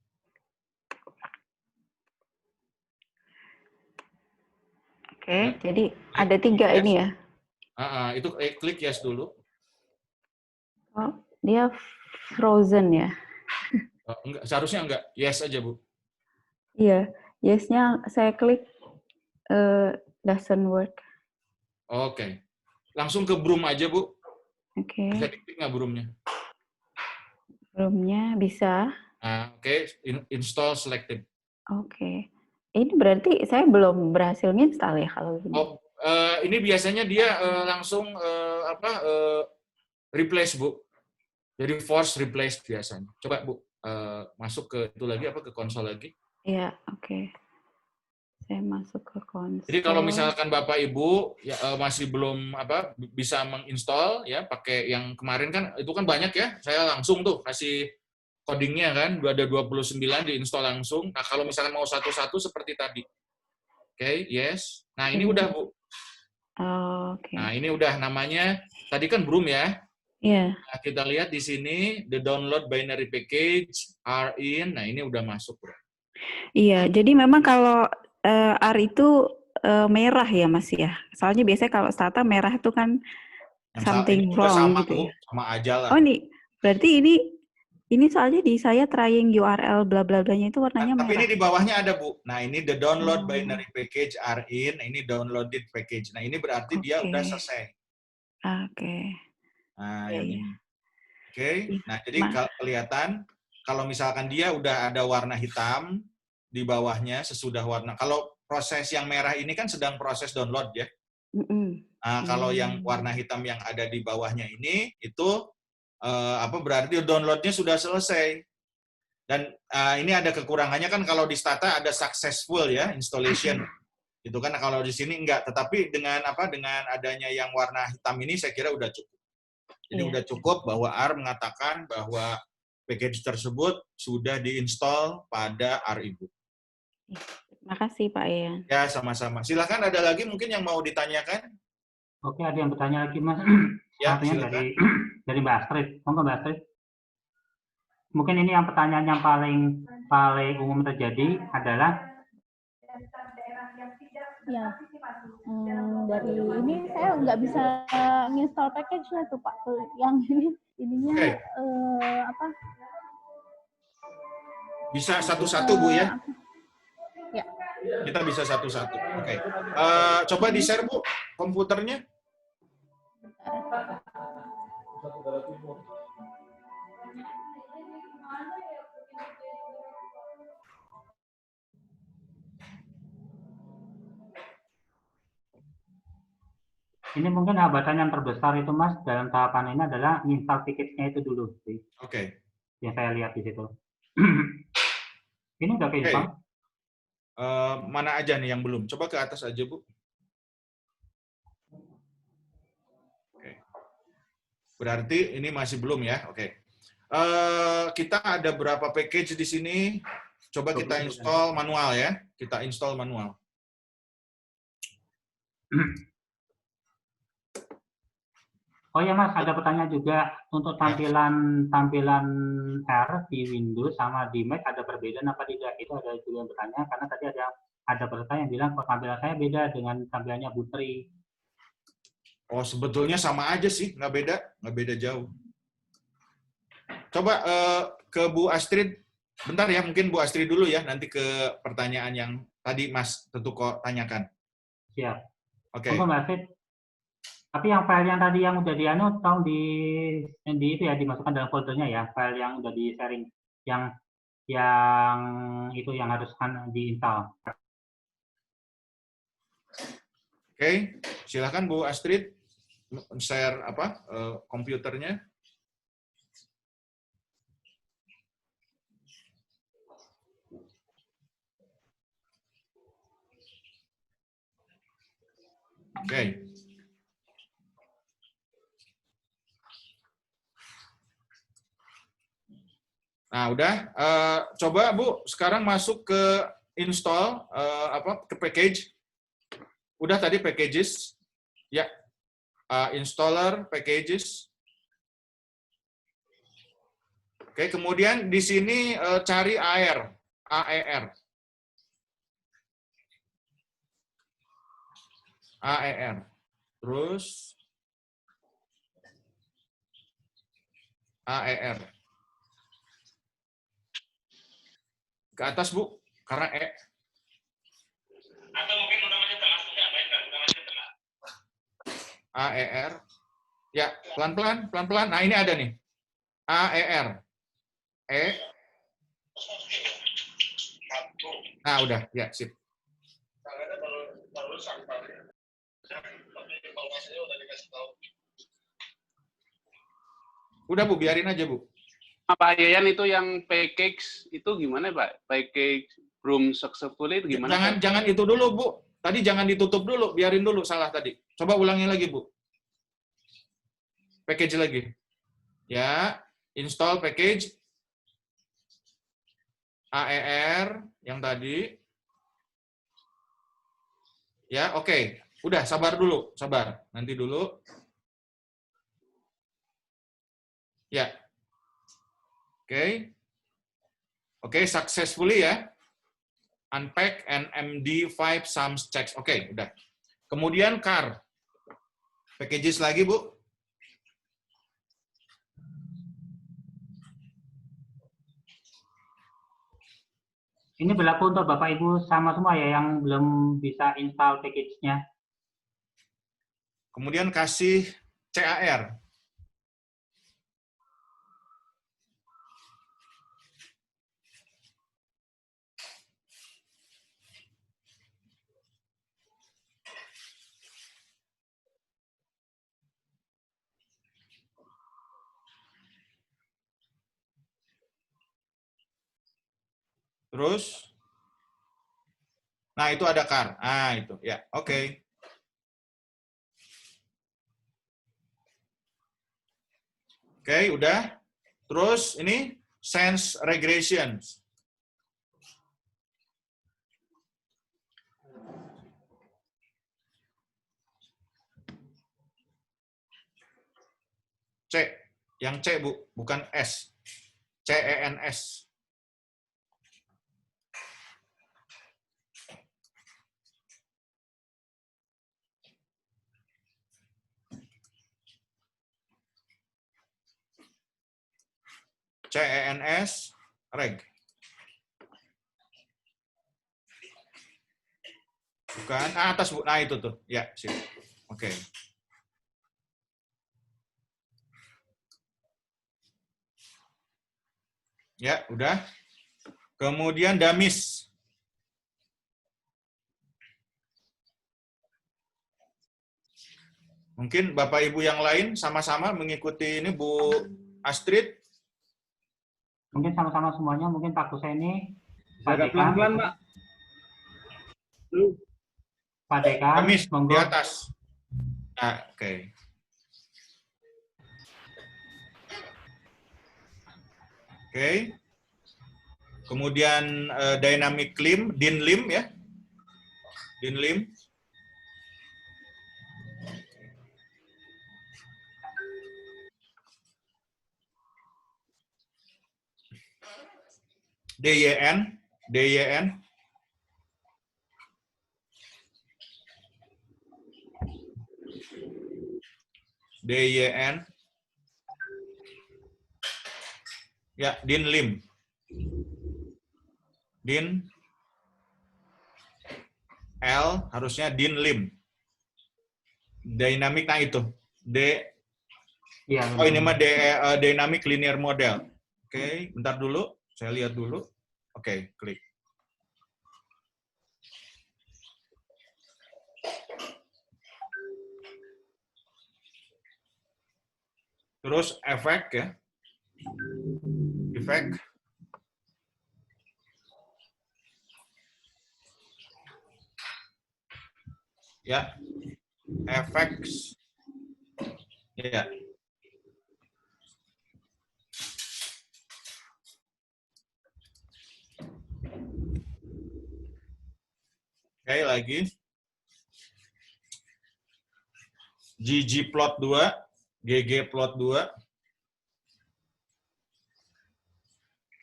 Oke, jadi ada 3 yes. Ini ya? Itu klik yes dulu. Oh, dia frozen ya? Enggak, seharusnya enggak. Yes aja, Bu. Iya, yes-nya saya klik doesn't work. Oke. langsung ke Broom aja, Bu. Oke. Bisa diklik nggak Broom-nya? Broom-nya bisa. Nah, oke, install selected. Oke. Ini berarti saya belum berhasil install ya kalau gini. Oh, ini biasanya dia langsung replace, Bu. Jadi force replace biasanya. Coba, Bu, masuk ke itu lagi, ke konsol lagi. Iya, oke. Saya masuk ke konsol. Jadi kalau misalkan Bapak Ibu ya, masih belum bisa menginstall ya pakai yang kemarin kan itu kan banyak ya. Saya langsung tuh kasih codingnya kan, ada 29 diinstal langsung. Nah, kalau misalkan mau satu-satu seperti tadi. Oke, yes. Nah, ini udah, Bu. Oke. Nah, ini udah namanya tadi kan Broom ya. Iya. Nah, kita lihat di sini the download binary package are in. Nah, ini udah masuk, Bro. Iya, jadi memang kalau R itu merah ya Mas ya. Soalnya biasanya kalau Stata merah itu kan Yang something ini wrong sama, gitu Bu. ya. Sama aja lah. Oh ini berarti ini soalnya di saya trying URL bla bla blanya itu warnanya Tapi merah. ini di bawahnya ada, Bu. Nah, ini the download binary package are in. Ini downloaded package. Nah, ini berarti dia udah selesai. Oke. Nah, Ya, yang ya. ini. Oke. Nah, jadi kelihatan kalau misalkan dia udah ada warna hitam di bawahnya sesudah warna. Kalau proses yang merah ini kan sedang proses download ya. Nah, kalau yang warna hitam yang ada di bawahnya ini itu berarti downloadnya sudah selesai. Dan ini ada kekurangannya kan kalau di Stata ada successful ya installation. Itu kan kalau di sini enggak, tetapi dengan adanya yang warna hitam ini saya kira udah cukup. Jadi udah cukup bahwa R mengatakan bahwa package tersebut sudah diinstal pada R Ibu. Terima kasih Pak Yayan. Ya, sama-sama. Silakan ada lagi mungkin yang mau ditanyakan? Oke, ada yang bertanya lagi, Mas. Ya, artinya silakan. dari Mbak Astrid. Monggo Mbak Astrid. Mungkin ini yang pertanyaan yang paling umum terjadi adalah ya dari ini saya nggak bisa nginstall package-nya tuh Pak. Yang ininya Bisa satu-satu Bu ya? Ya. Kita bisa satu-satu. Oke. Coba di-share Bu komputernya. ini mungkin hambatan yang terbesar itu Mas dalam tahapan ini adalah install package-nya itu dulu sih. Oke. Yang saya lihat di situ. Ini udah keinstall. Mana aja nih yang belum? Coba ke atas aja, Bu. Oke. Berarti ini masih belum ya? Oke. Kita ada berapa package di sini? Coba kita install manual ya. Kita install manual. Oh ya Mas, ada pertanyaan juga untuk tampilan R di Windows sama di Mac ada perbedaan apa tidak? Itu ada juga yang bertanya karena tadi ada peserta yang bilang kok tampilan saya beda dengan tampilannya Bu Tri. Oh, sebetulnya sama aja sih, nggak beda jauh. Coba ke Bu Astrid, bentar ya, mungkin Bu Astrid dulu ya, nanti ke pertanyaan yang tadi Mas tentu kok tanyakan. Siap. Oke. Mbak Astrid. Tapi yang file yang tadi yang udah tolong di itu ya dimasukkan dalam foldernya ya, file yang udah di sharing, yang itu yang harus diinstal. Oke, silakan Bu Astrid share komputernya. Oke. Nah, udah. Coba Bu, sekarang masuk ke install, ke package. Udah tadi packages. Ya. Installer, packages. Oke, kemudian di sini cari AER. AER. Terus AER. Ke atas, Bu, karena Atau mungkin udah masih tengah. AER. Ya, pelan-pelan, pelan-pelan. Nah, ini ada nih. AER. E. Nah, udah. Ya, sip. Udah, Bu, biarin aja, Bu. Pak Yayan, itu yang package itu gimana, Pak? Package Broom Successfully itu gimana? Jangan itu dulu, Bu. Tadi jangan ditutup dulu, biarin dulu, salah tadi. Coba ulangi lagi, Bu. Package lagi. Ya, install package AER yang tadi. Ya, oke. Udah, sabar dulu, sabar. Nanti dulu. Ya. Oke. Oke, successfully ya. Unpack and MD5 sums checks. Oke, udah. Kemudian car. Packages lagi, Bu. Ini berlaku untuk Bapak Ibu sama semua ya yang belum bisa install package-nya. Kemudian kasih CAR. Terus, nah itu ada car. Ah itu, ya, oke. Oke, udah. Terus ini sense regressions. C, yang C, Bu, bukan S. CENS. CENS reg. Bukan, atas, Bu. Nah, itu tuh. Ya, sip. Oke. Ya, udah. Kemudian damis. Mungkin Bapak Ibu yang lain sama-sama mengikuti ini, Bu Astrid. Mungkin sama-sama semuanya, mungkin Pak Kuseni, Pak Agak Dekan. pelan-pelan, Pak. Pak Dekan, Damis di monggo. atas. Nah, oke. Oke. Kemudian dynamic limb, din limb ya. Din limb. DYN, DYN. DYN. Ya, din limb. Din L harusnya din limb. Dynamic, nah itu. Ya, oh ini mah dynamic linear model. Oke, bentar dulu. Saya lihat dulu. Oke, klik. Terus efek ya. Efek. Ya. Effects. Ya. Oke, lagi. GG plot 2, GG plot 2.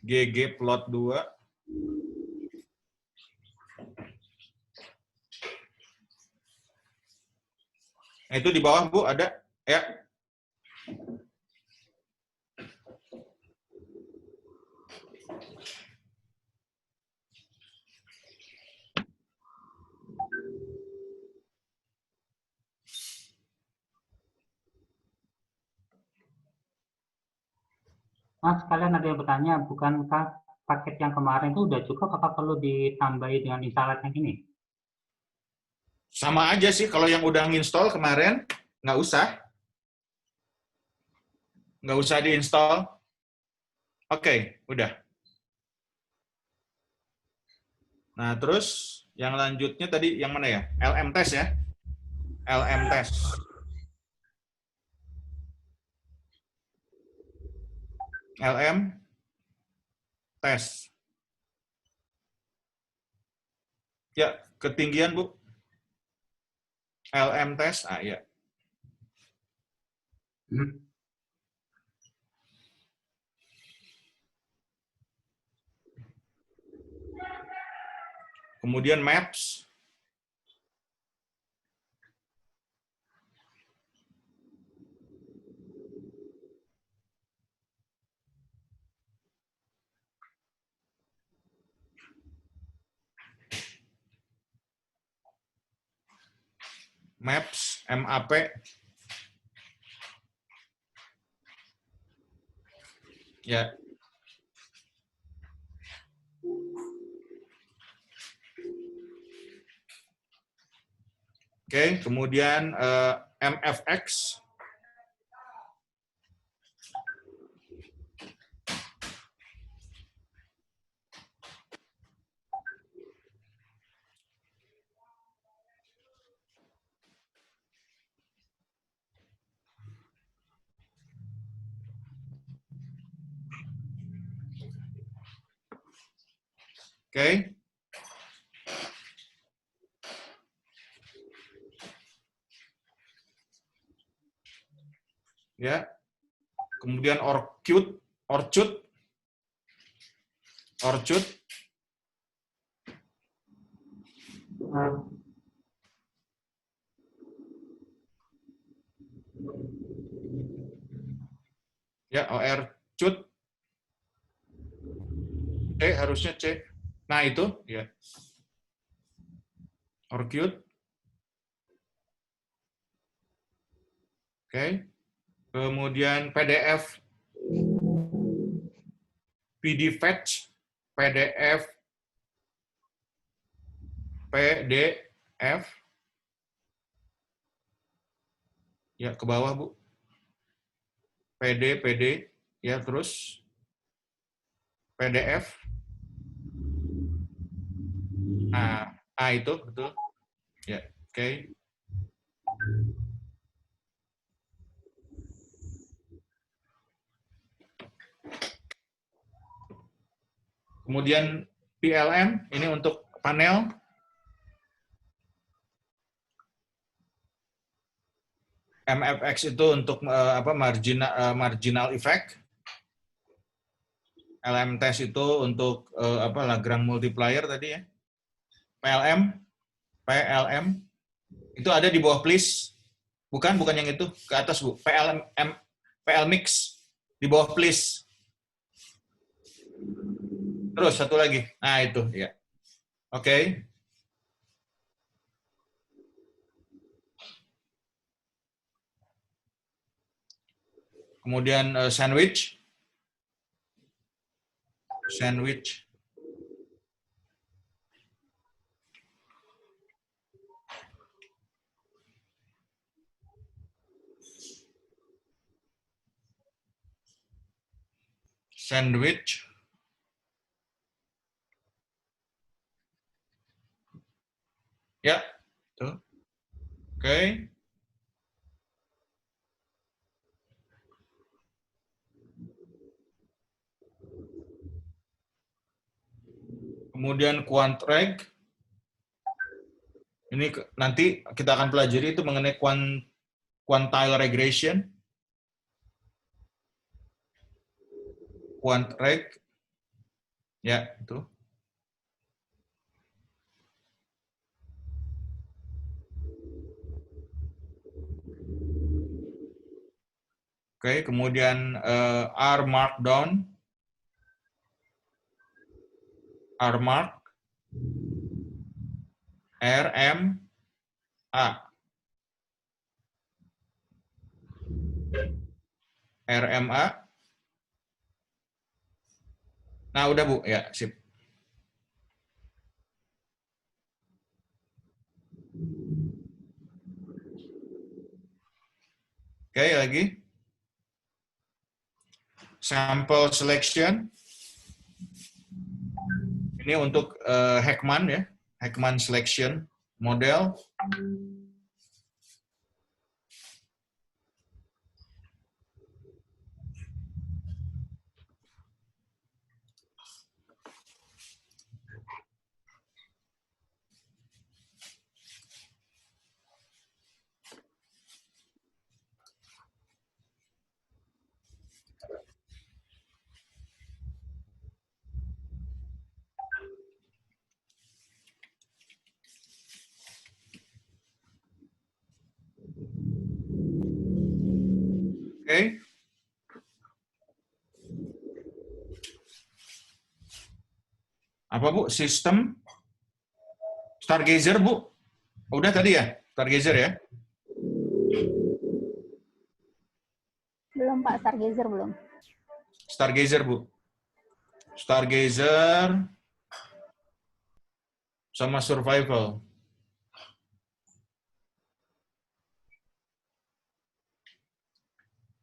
GG plot 2. Nah, itu di bawah, Bu, ada ya. Mas, kalian ada yang bertanya, bukankah paket yang kemarin itu udah cukup, apa perlu ditambahi dengan installer yang ini? Sama aja sih, kalau yang udah nginstall kemarin, nggak usah. Nggak usah diinstal. Oke, udah. Nah, terus yang lanjutnya tadi yang mana ya? LM test ya? LM test. LM test. Ya, ketinggian, Bu. LM test, ya. Kemudian maps. Maps, MAP. Ya. Oke, kemudian MFX. Oke. Ya. Kemudian orchid. Ya, orchid. C harusnya C. Nah, itu ya. Orchid. Oke. Kemudian PDF. PDFetch. PDF. PDF. Ya, ke bawah, Bu. PD, ya, terus PDF. Nah, itu betul. Ya, oke. Kemudian PLM, ini untuk panel. MFX itu untuk marginal effect. LM test itu untuk Lagrange multiplier tadi ya. PLM itu ada di bawah please. Bukan yang itu, ke atas, Bu. PL mix di bawah please. Terus satu lagi. Nah, itu ya. Oke. Kemudian sandwich. Ya, tuh. Oke. Kemudian quantreg. Ini nanti kita akan pelajari itu mengenai quantile regression. Quantreg. Ya, itu. Oke, kemudian R markdown. RMA. RMA. Nah, udah Bu, ya, sip. Oke, lagi. Sample selection. Ini untuk Heckman ya, Heckman selection model. Oke. Apa Bu? Sistem Stargazer Bu? Udah tadi ya? Stargazer ya? Belum Pak, Stargazer belum. Stargazer Bu. Stargazer sama survival.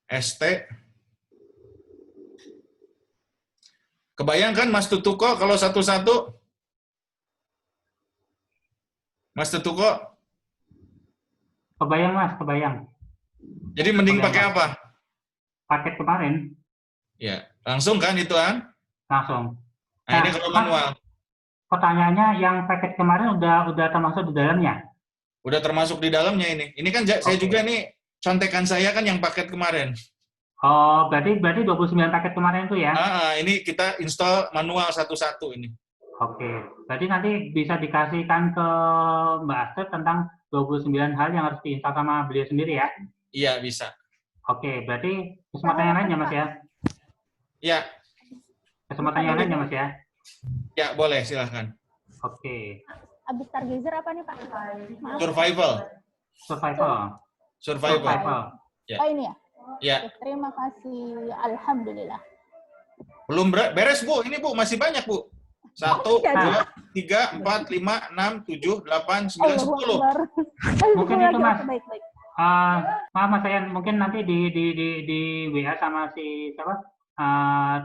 ST. Kebayang kan Mas Tutuko kalau satu-satu? Mas Tutuko? Kebayang Mas, kebayang. Jadi mending Kebayang, pakai Mas. apa? Paket kemarin Ya, langsung kan itu kan? langsung. Nah, ini kalau Mas, manual. pertanyaannya yang paket kemarin udah termasuk di dalamnya? Udah termasuk di dalamnya ini. Ini kan saya Oke. juga nih, contekan saya kan yang paket kemarin. Oh, berarti 29 paket kemarin itu ya? Ini kita install manual satu-satu ini. Oke, berarti nanti bisa dikasihkan ke Mbak Astrid tentang 29 hal yang harus diinstal sama beliau sendiri ya? Iya, bisa. Oke, berarti kesempatan yang lain ya Mas ya? Ya, Kesempatan yang lain ya Mas ya? ya boleh, silahkan. Oke. Abis Stargazer apa nih Pak? Maaf. Survival. Survival. Survival. Ya. Oh ini ya? Ya. Oke, terima kasih. Alhamdulillah. Belum beres Bu, ini Bu masih banyak Bu. 1, 2, 3, 4, 5, 6, 7, 8, 9, 10. Mungkin itu Mas. Baik, baik. Maaf Mas Ayan, mungkin nanti di WA sama si siapa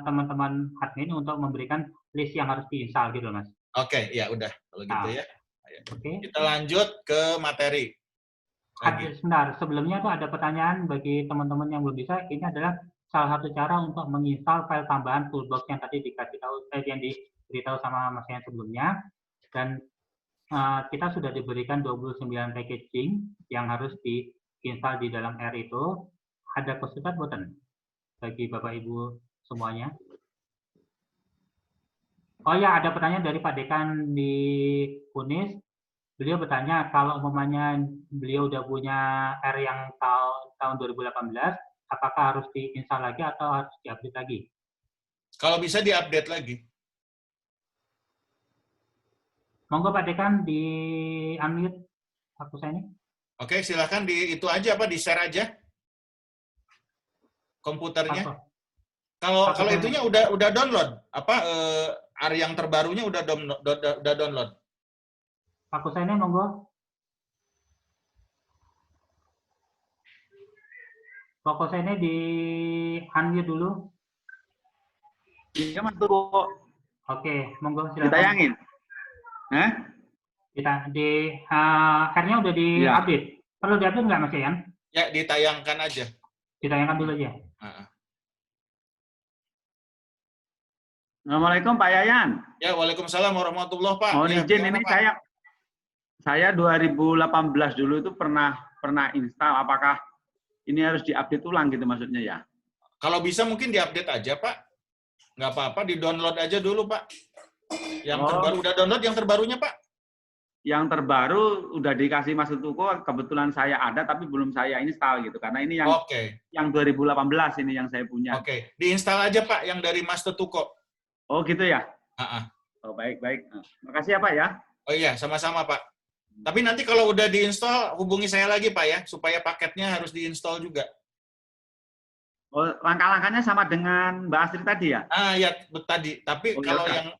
teman-teman admin untuk memberikan list yang harus diinstal gitu Mas. Oke, ya udah kalau gitu ya. Ayo. Oke. Kita lanjut ke materi. Sebentar, sebelumnya tuh ada pertanyaan bagi teman-teman yang belum bisa. Ini adalah salah satu cara untuk menginstal file tambahan toolbox yang tadi dikasih tahu, yang diberitahu sama Mas Ayan sebelumnya. Dan kita sudah diberikan 29 packaging yang harus diinstal di dalam R itu. Ada kesulitan buatan bagi Bapak Ibu semuanya? Oh ya, ada pertanyaan dari Pak Dekan di Unis. Beliau bertanya, kalau umpamanya beliau udah punya R yang tahun 2018, apakah harus diinstal lagi atau harus diupdate lagi? Kalau bisa diupdate lagi. Monggo Pak Dekan di unmute aku saya ini. Oke, silakan di itu aja apa di share aja komputernya. Kalau itunya udah download apa R yang terbarunya udah download. Pak Husaini monggo. Pak Husaini di unmute dulu. Iya Mas Tuko. Oke, monggo silakan. Ditayangin. Kita di R-nya udah di-update. Perlu di-update nggak Mas Yan? Ya, ditayangkan aja. Ditayangkan dulu aja. Assalamualaikum Pak Yayan. Ya, waalaikumsalam warahmatullahi Pak. Mohon Ya, izin ini Pak? saya 2018 dulu itu pernah install. Apakah ini harus diupdate ulang gitu maksudnya ya? Kalau bisa mungkin diupdate aja Pak. Nggak apa-apa, di-download aja dulu Pak. Yang terbaru udah download yang terbarunya Pak? Yang terbaru udah dikasih Mas Tuko, kebetulan saya ada tapi belum saya install gitu. Karena ini yang 2018 ini yang saya punya. Oke, diinstal aja Pak yang dari Mas Tuko. Oh gitu ya? Oh baik. Makasih ya Pak ya. Oh iya, sama-sama Pak. Tapi nanti kalau udah diinstal, hubungi saya lagi Pak ya, supaya paketnya harus diinstal juga. Oh, langkah-langkahnya sama dengan Mbak Astrid tadi ya? Ya, tadi. Tapi kalau yang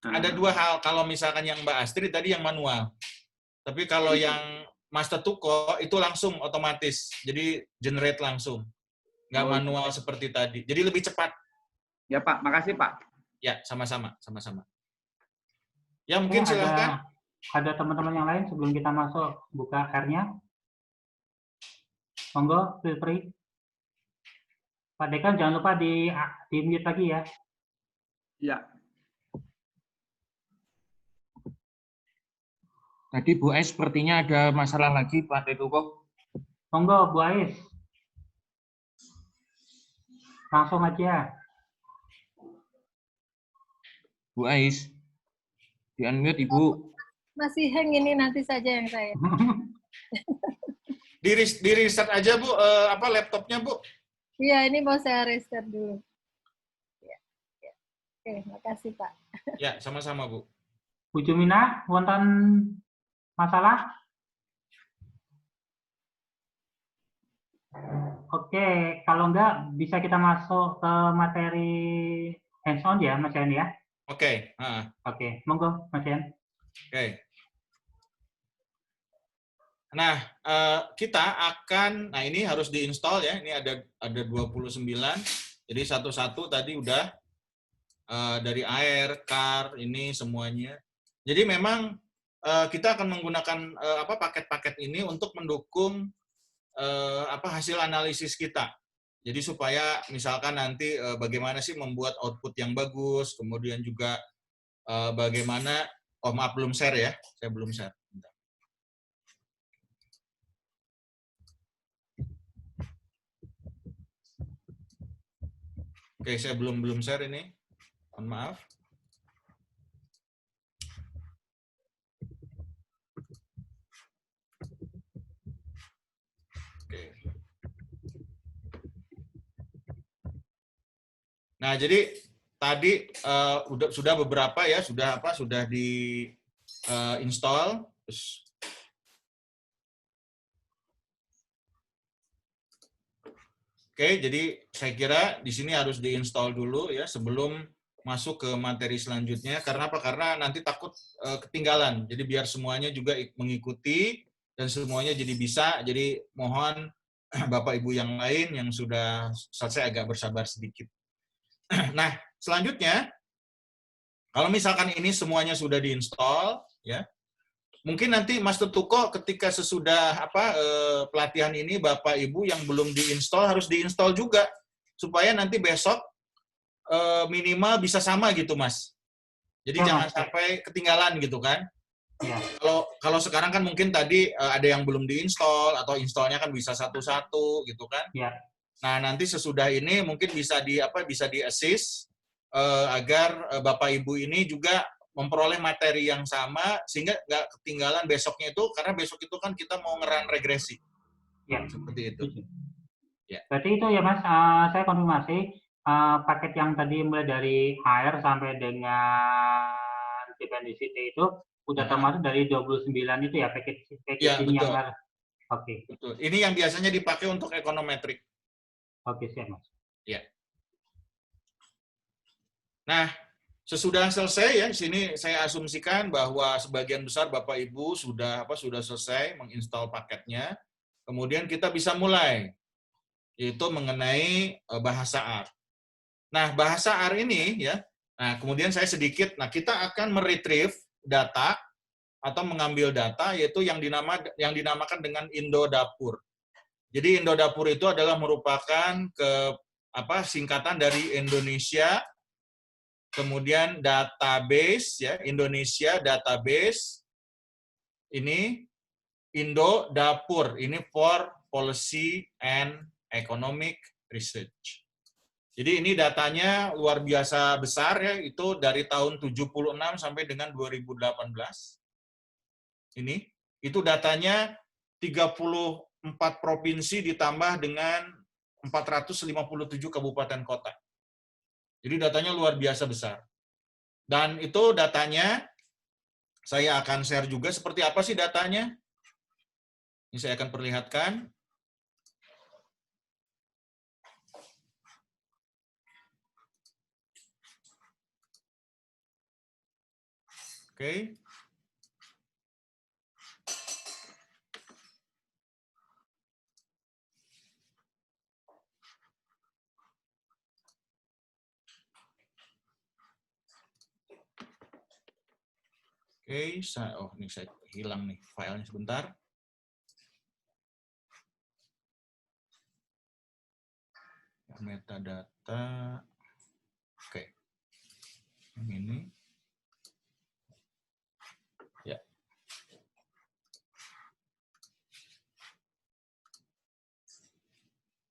ada dua hal. Kalau misalkan yang Mbak Astrid tadi yang manual. Tapi kalau yang Mas Tetuko itu langsung otomatis. Jadi generate langsung. Nggak manual seperti tadi. Jadi lebih cepat. Ya Pak, makasih Pak. Ya, sama-sama. Sama-sama. Ya, mungkin silahkan. Ada teman-teman yang lain sebelum kita masuk buka R-nya? Monggo, feel free. Pak Dekan jangan lupa di mute lagi ya. Ya. Tadi Bu Ais sepertinya ada masalah lagi Pak Tetuko. Monggo Bu Ais. Langsung aja. Bu Ais. Di unmute Ibu. Masih hang ini, nanti saja yang saya. Di reset aja Bu, laptopnya Bu. Iya, ini mau saya restart dulu. Ya. Oke, makasih Pak. Ya, sama-sama Bu. Bu Jumina, wonten masalah? Oke, kalau enggak bisa kita masuk ke materi hands-on ya, Mas Yan ya? Oke. Oke, monggo Mas Yan. Oke. Nah, kita akan, ini harus diinstal ya, ini ada 29, jadi satu-satu tadi udah dari air, car, ini semuanya. Jadi memang kita akan menggunakan paket-paket ini untuk mendukung hasil analisis kita. Jadi supaya misalkan nanti bagaimana sih membuat output yang bagus, kemudian juga bagaimana, maaf belum share ya, saya belum share. Oke, saya belum share ini. Mohon maaf. Oke. Nah, jadi tadi sudah beberapa ya, sudah di install. Oke, jadi saya kira di sini harus diinstal dulu ya sebelum masuk ke materi selanjutnya. Karena apa? Karena nanti takut ketinggalan. Jadi biar semuanya juga mengikuti dan semuanya jadi bisa. Jadi mohon Bapak Ibu yang lain yang sudah selesai agak bersabar sedikit. Nah, selanjutnya kalau misalkan ini semuanya sudah diinstal ya. Mungkin nanti Mas Tetuko ketika sesudah pelatihan ini Bapak Ibu yang belum diinstal harus diinstal juga supaya nanti besok minimal bisa sama gitu Mas. Jadi jangan sampai ketinggalan gitu kan. Ya. Kalau sekarang kan mungkin tadi ada yang belum diinstal atau installnya kan bisa satu-satu gitu kan. Ya. Nah nanti sesudah ini mungkin bisa di assist agar Bapak Ibu ini juga memperoleh materi yang sama sehingga nggak ketinggalan besoknya itu, karena besok itu kan kita mau ngeran regresi. Ya. Seperti itu. Ya. Berarti itu ya Mas, saya konfirmasi paket yang tadi mulai dari air sampai dengan dependency itu udah termasuk dari 29 itu ya packaging ya, yang baru. Oke. Betul. Ini yang biasanya dipakai untuk ekonometrik. Oke, siap Mas. Ya. Nah, sesudah selesai ya, di sini saya asumsikan bahwa sebagian besar Bapak Ibu sudah selesai menginstal paketnya. Kemudian kita bisa mulai, yaitu mengenai bahasa R. Nah, bahasa R ini ya. Nah, kemudian saya sedikit. Nah, kita akan meretrieve data atau mengambil data, yaitu yang dinamakan dengan Indodapur. Jadi Indodapur itu adalah merupakan singkatan dari Indonesia. Kemudian database ya, Indonesia database, ini Indodapur, ini for policy and economic research. Jadi ini datanya luar biasa besar ya, itu dari tahun 76 sampai dengan 2018. Ini, itu datanya 34 provinsi ditambah dengan 457 kabupaten kota. Jadi datanya luar biasa besar. Dan itu datanya, saya akan share juga seperti apa sih datanya. Ini saya akan perlihatkan. Oke. Oke, ini saya hilang nih filenya sebentar. Metadata. Oke. Yang ini. Ya.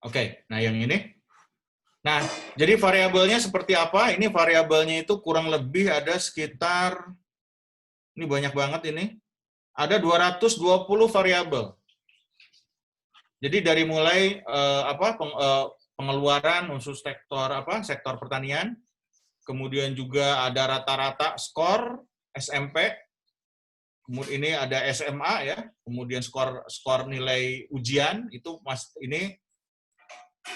Oke, nah yang ini. Nah, jadi variabelnya seperti apa? Ini variabelnya itu kurang lebih ada sekitar, ini banyak banget ini, ada 220 variabel. Jadi dari mulai pengeluaran unsur sektor pertanian, kemudian juga ada rata-rata skor SMP, kemudian ini ada SMA ya, kemudian skor nilai ujian itu ini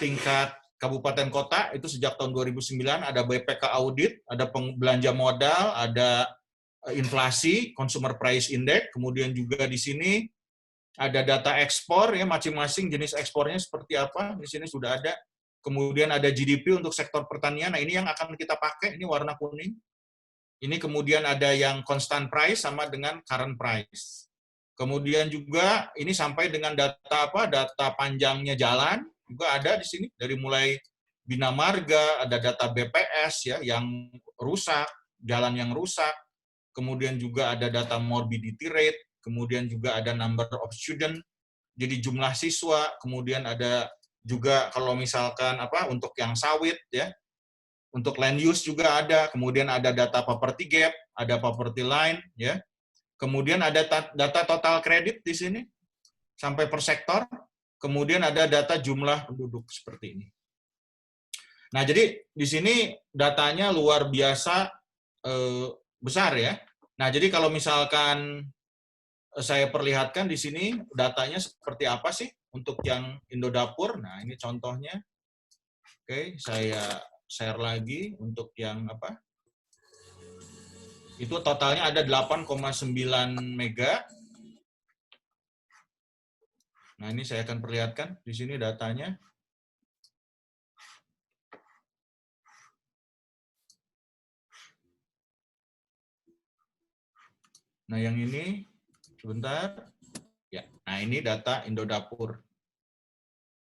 tingkat kabupaten kota itu sejak tahun 2009, ada BPK audit, ada belanja modal, ada inflasi, consumer price index, kemudian juga di sini ada data ekspor ya, masing-masing jenis ekspornya seperti apa, di sini sudah ada. Kemudian ada GDP untuk sektor pertanian. Nah, ini yang akan kita pakai, ini warna kuning. Ini kemudian ada yang constant price sama dengan current price. Kemudian juga ini sampai dengan data data panjangnya jalan juga ada di sini, dari mulai Bina Marga, ada data BPS ya yang rusak, jalan yang rusak. Kemudian juga ada data morbidity rate, kemudian juga ada number of student, jadi jumlah siswa, kemudian ada juga kalau misalkan untuk yang sawit ya, untuk land use juga ada, kemudian ada data property gap, ada property line ya. Kemudian ada data total kredit di sini sampai per sektor, kemudian ada data jumlah penduduk seperti ini. Nah, jadi di sini datanya luar biasa besar ya. Nah, jadi kalau misalkan saya perlihatkan di sini datanya seperti apa sih untuk yang Indodapur. Nah, ini contohnya. Oke, saya share lagi untuk yang itu totalnya ada 8,9 mega. Nah, ini saya akan perlihatkan di sini datanya. Nah, yang ini sebentar. Ya, nah ini data Indodapur.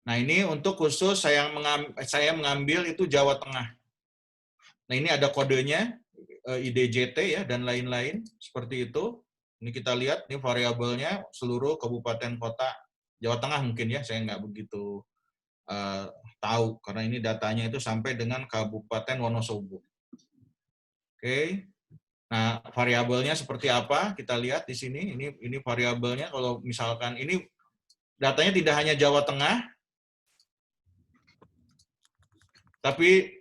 Nah, ini untuk khusus saya mengambil itu Jawa Tengah. Nah, ini ada kodenya IDJT ya dan lain-lain seperti itu. Ini kita lihat ini variabelnya seluruh kabupaten kota Jawa Tengah mungkin ya, saya nggak begitu tahu karena ini datanya itu sampai dengan Kabupaten Wonosobo. Oke. Nah, variabelnya seperti apa? Kita lihat di sini. Ini variabelnya kalau misalkan ini datanya tidak hanya Jawa Tengah, tapi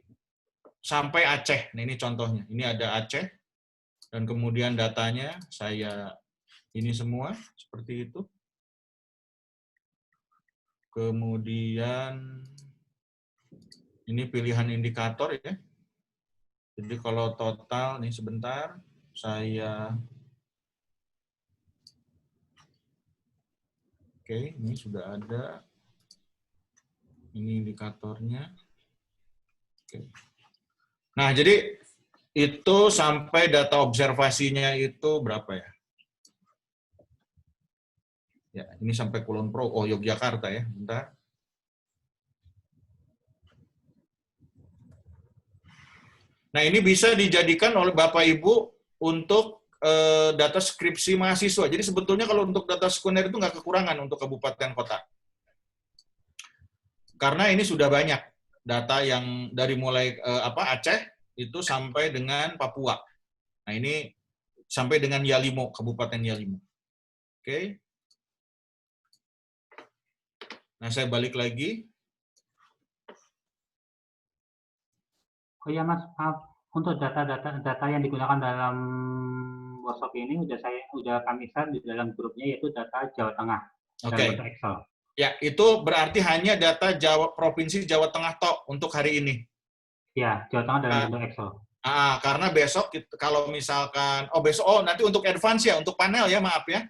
sampai Aceh. Nah, ini contohnya. Ini ada Aceh. Dan kemudian datanya saya ini semua seperti itu. Kemudian ini pilihan indikator ya. Jadi kalau total, nih sebentar, saya... Oke, ini sudah ada. Ini indikatornya. Oke. Nah, jadi itu sampai data observasinya itu berapa ya? Ya, ini sampai Kulon Pro. Oh, Yogyakarta ya, bentar. Nah, ini bisa dijadikan oleh Bapak Ibu untuk data skripsi mahasiswa. Jadi sebetulnya kalau untuk data sekunder itu nggak kekurangan untuk kabupaten kota. Karena ini sudah banyak data yang dari mulai Aceh itu sampai dengan Papua. Nah, ini sampai dengan Yalimo, Kabupaten Yalimo. Oke. Nah, saya balik lagi. Oh ya Mas, untuk data yang digunakan dalam workshop ini udah kami share di dalam grupnya, yaitu data Jawa Tengah dalam bentuk Excel. Ya, itu berarti hanya data Provinsi Jawa Tengah tok untuk hari ini. Ya, Jawa Tengah dalam bentuk Excel. Karena besok kalau misalkan, nanti untuk advance ya, untuk panel ya, maaf ya.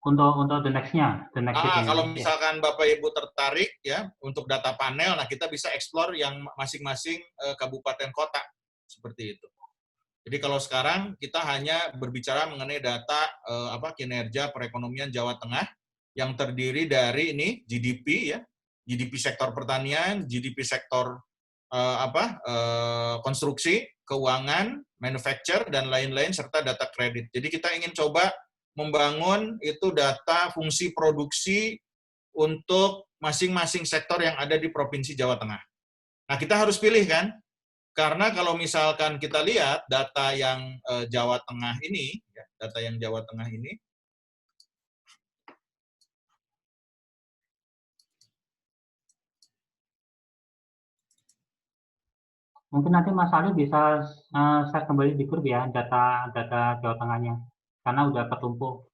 Untuk the next-nya, kalau misalkan Bapak Ibu tertarik ya untuk data panel, nah kita bisa explore yang masing-masing kabupaten kota seperti itu. Jadi kalau sekarang kita hanya berbicara mengenai data kinerja perekonomian Jawa Tengah yang terdiri dari ini GDP ya, GDP sektor pertanian, GDP sektor konstruksi, keuangan, manufacture dan lain-lain serta data kredit. Jadi kita ingin coba membangun itu data fungsi produksi untuk masing-masing sektor yang ada di Provinsi Jawa Tengah. Nah, kita harus pilih kan? Karena kalau misalkan kita lihat data yang Jawa Tengah ini, mungkin nanti Mas Ali bisa share kembali di grup ya data Jawa Tengahnya, karena udah ketumpuk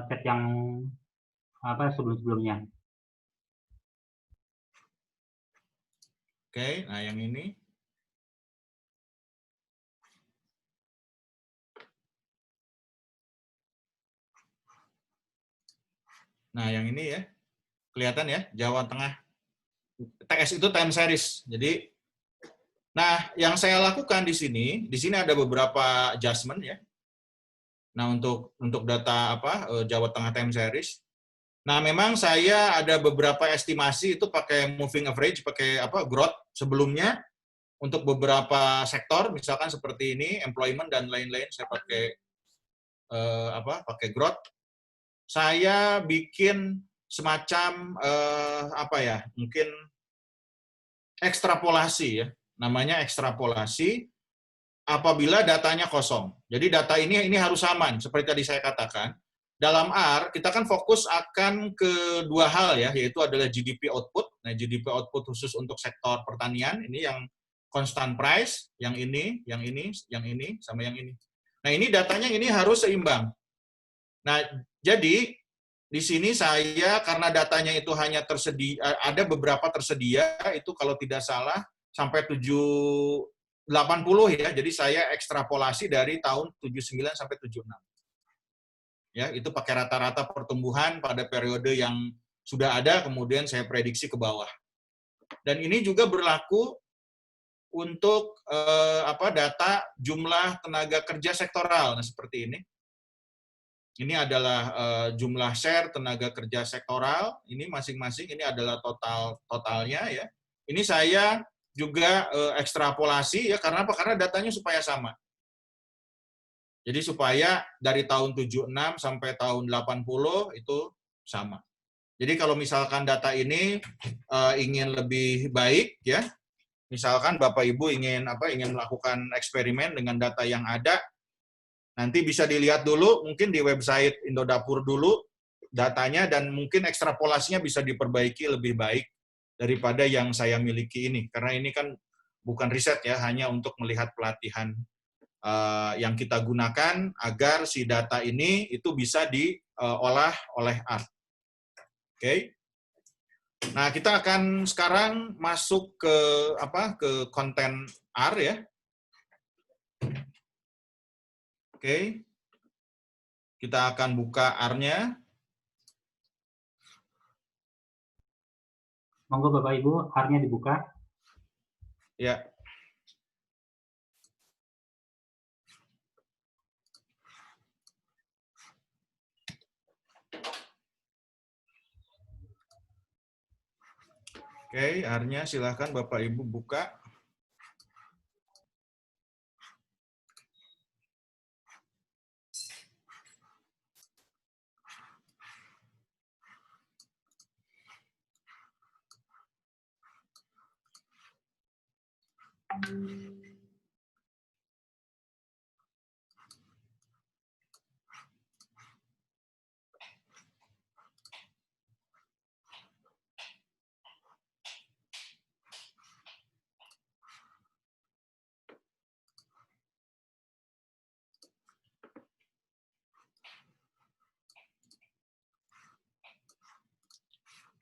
chat yang sebelum-sebelumnya. Oke, nah yang ini. Nah, yang ini ya, kelihatan ya, Jawa Tengah. TS itu time series. Jadi, nah, yang saya lakukan di sini ada beberapa adjustment ya. Nah, untuk data Jawa Tengah time series. Nah, memang saya ada beberapa estimasi itu pakai moving average, pakai growth sebelumnya untuk beberapa sektor, misalkan seperti ini, employment dan lain-lain, saya pakai pakai growth. Saya bikin semacam mungkin ekstrapolasi ya, namanya ekstrapolasi apabila datanya kosong. Jadi data ini harus aman, seperti tadi saya katakan. Dalam R, kita kan fokus akan ke dua hal ya, yaitu adalah GDP output. Nah, GDP output khusus untuk sektor pertanian, ini yang constant price, yang ini, sama yang ini. Nah, ini datanya ini harus seimbang. Nah, jadi di sini saya karena datanya itu hanya tersedia, ada beberapa tersedia, itu kalau tidak salah sampai 80 ya, jadi saya ekstrapolasi dari tahun 79 sampai 76. Ya, itu pakai rata-rata pertumbuhan pada periode yang sudah ada, kemudian saya prediksi ke bawah. Dan ini juga berlaku untuk data jumlah tenaga kerja sektoral. Nah, seperti ini. Ini adalah jumlah share tenaga kerja sektoral. Ini masing-masing ini adalah totalnya ya. Ini saya juga ekstrapolasi ya, karena apa? Karena datanya supaya sama. Jadi supaya dari tahun 76 sampai tahun 80 itu sama. Jadi kalau misalkan data ini ingin lebih baik ya, misalkan Bapak Ibu ingin melakukan eksperimen dengan data yang ada, nanti bisa dilihat dulu mungkin di website Indodapur dulu datanya, dan mungkin ekstrapolasinya bisa diperbaiki lebih baik daripada yang saya miliki ini. Karena ini kan bukan riset ya, hanya untuk melihat pelatihan yang kita gunakan agar si data ini itu bisa diolah oleh R. Oke. Nah, kita akan sekarang masuk ke konten R ya. Oke. Kita akan buka R-nya. Monggo Bapak Ibu, R-nya dibuka. Ya. Oke, R-nya silahkan Bapak Ibu buka.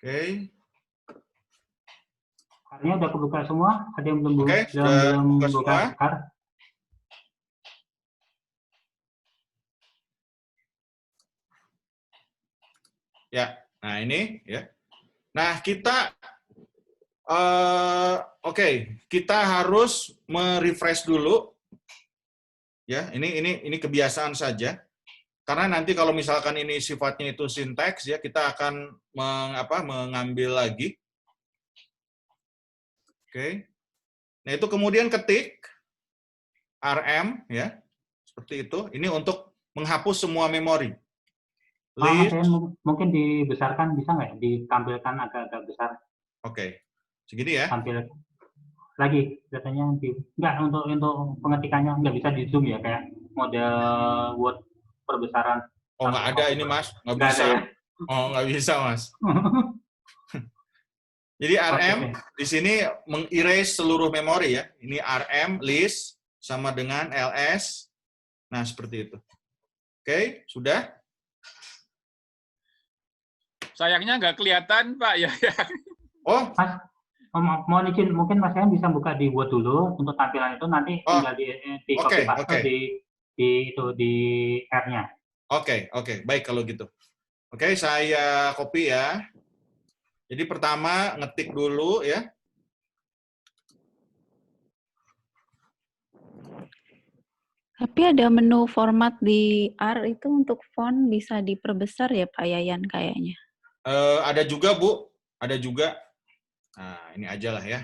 Oke. R-nya udah kebuka semua? Ada yang belum buka R? Ya, nah ini ya. Nah kita kita harus merefresh dulu. Ya, ini kebiasaan saja. Karena nanti kalau misalkan ini sifatnya itu sinteks ya, kita akan mengambil lagi. Oke. Nah, itu kemudian ketik RM ya. Seperti itu. Ini untuk menghapus semua memori. Mungkin dibesarkan bisa nggak? Ditampilkan agak-agak besar. Oke. Segini ya. Tampil lagi katanya nggak untuk pengetikannya nggak bisa di zoom ya kayak model Word perbesaran. Oh nggak ada ini Mas, nggak bisa. Ada, ya? Oh nggak bisa Mas. Jadi RM di sini mengerase seluruh memori ya. Ini RM list sama dengan ls. Nah seperti itu. Oke, sudah? Sayangnya nggak kelihatan Pak ya. Oh, Mas, mohon izin, mungkin Mas Yayan bisa buka di Word dulu untuk tampilan itu nanti tinggal di copy paste di R-nya. Oke, baik kalau gitu. Oke, saya copy ya. Jadi pertama ngetik dulu ya. Tapi ada menu format di R itu untuk font bisa diperbesar ya Pak Yayan kayaknya. Ada juga Bu, ada juga. Nah ini aja lah ya.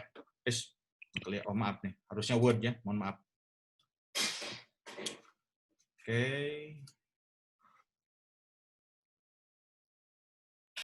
Oh maaf nih, harusnya Word ya, mohon maaf. Oke.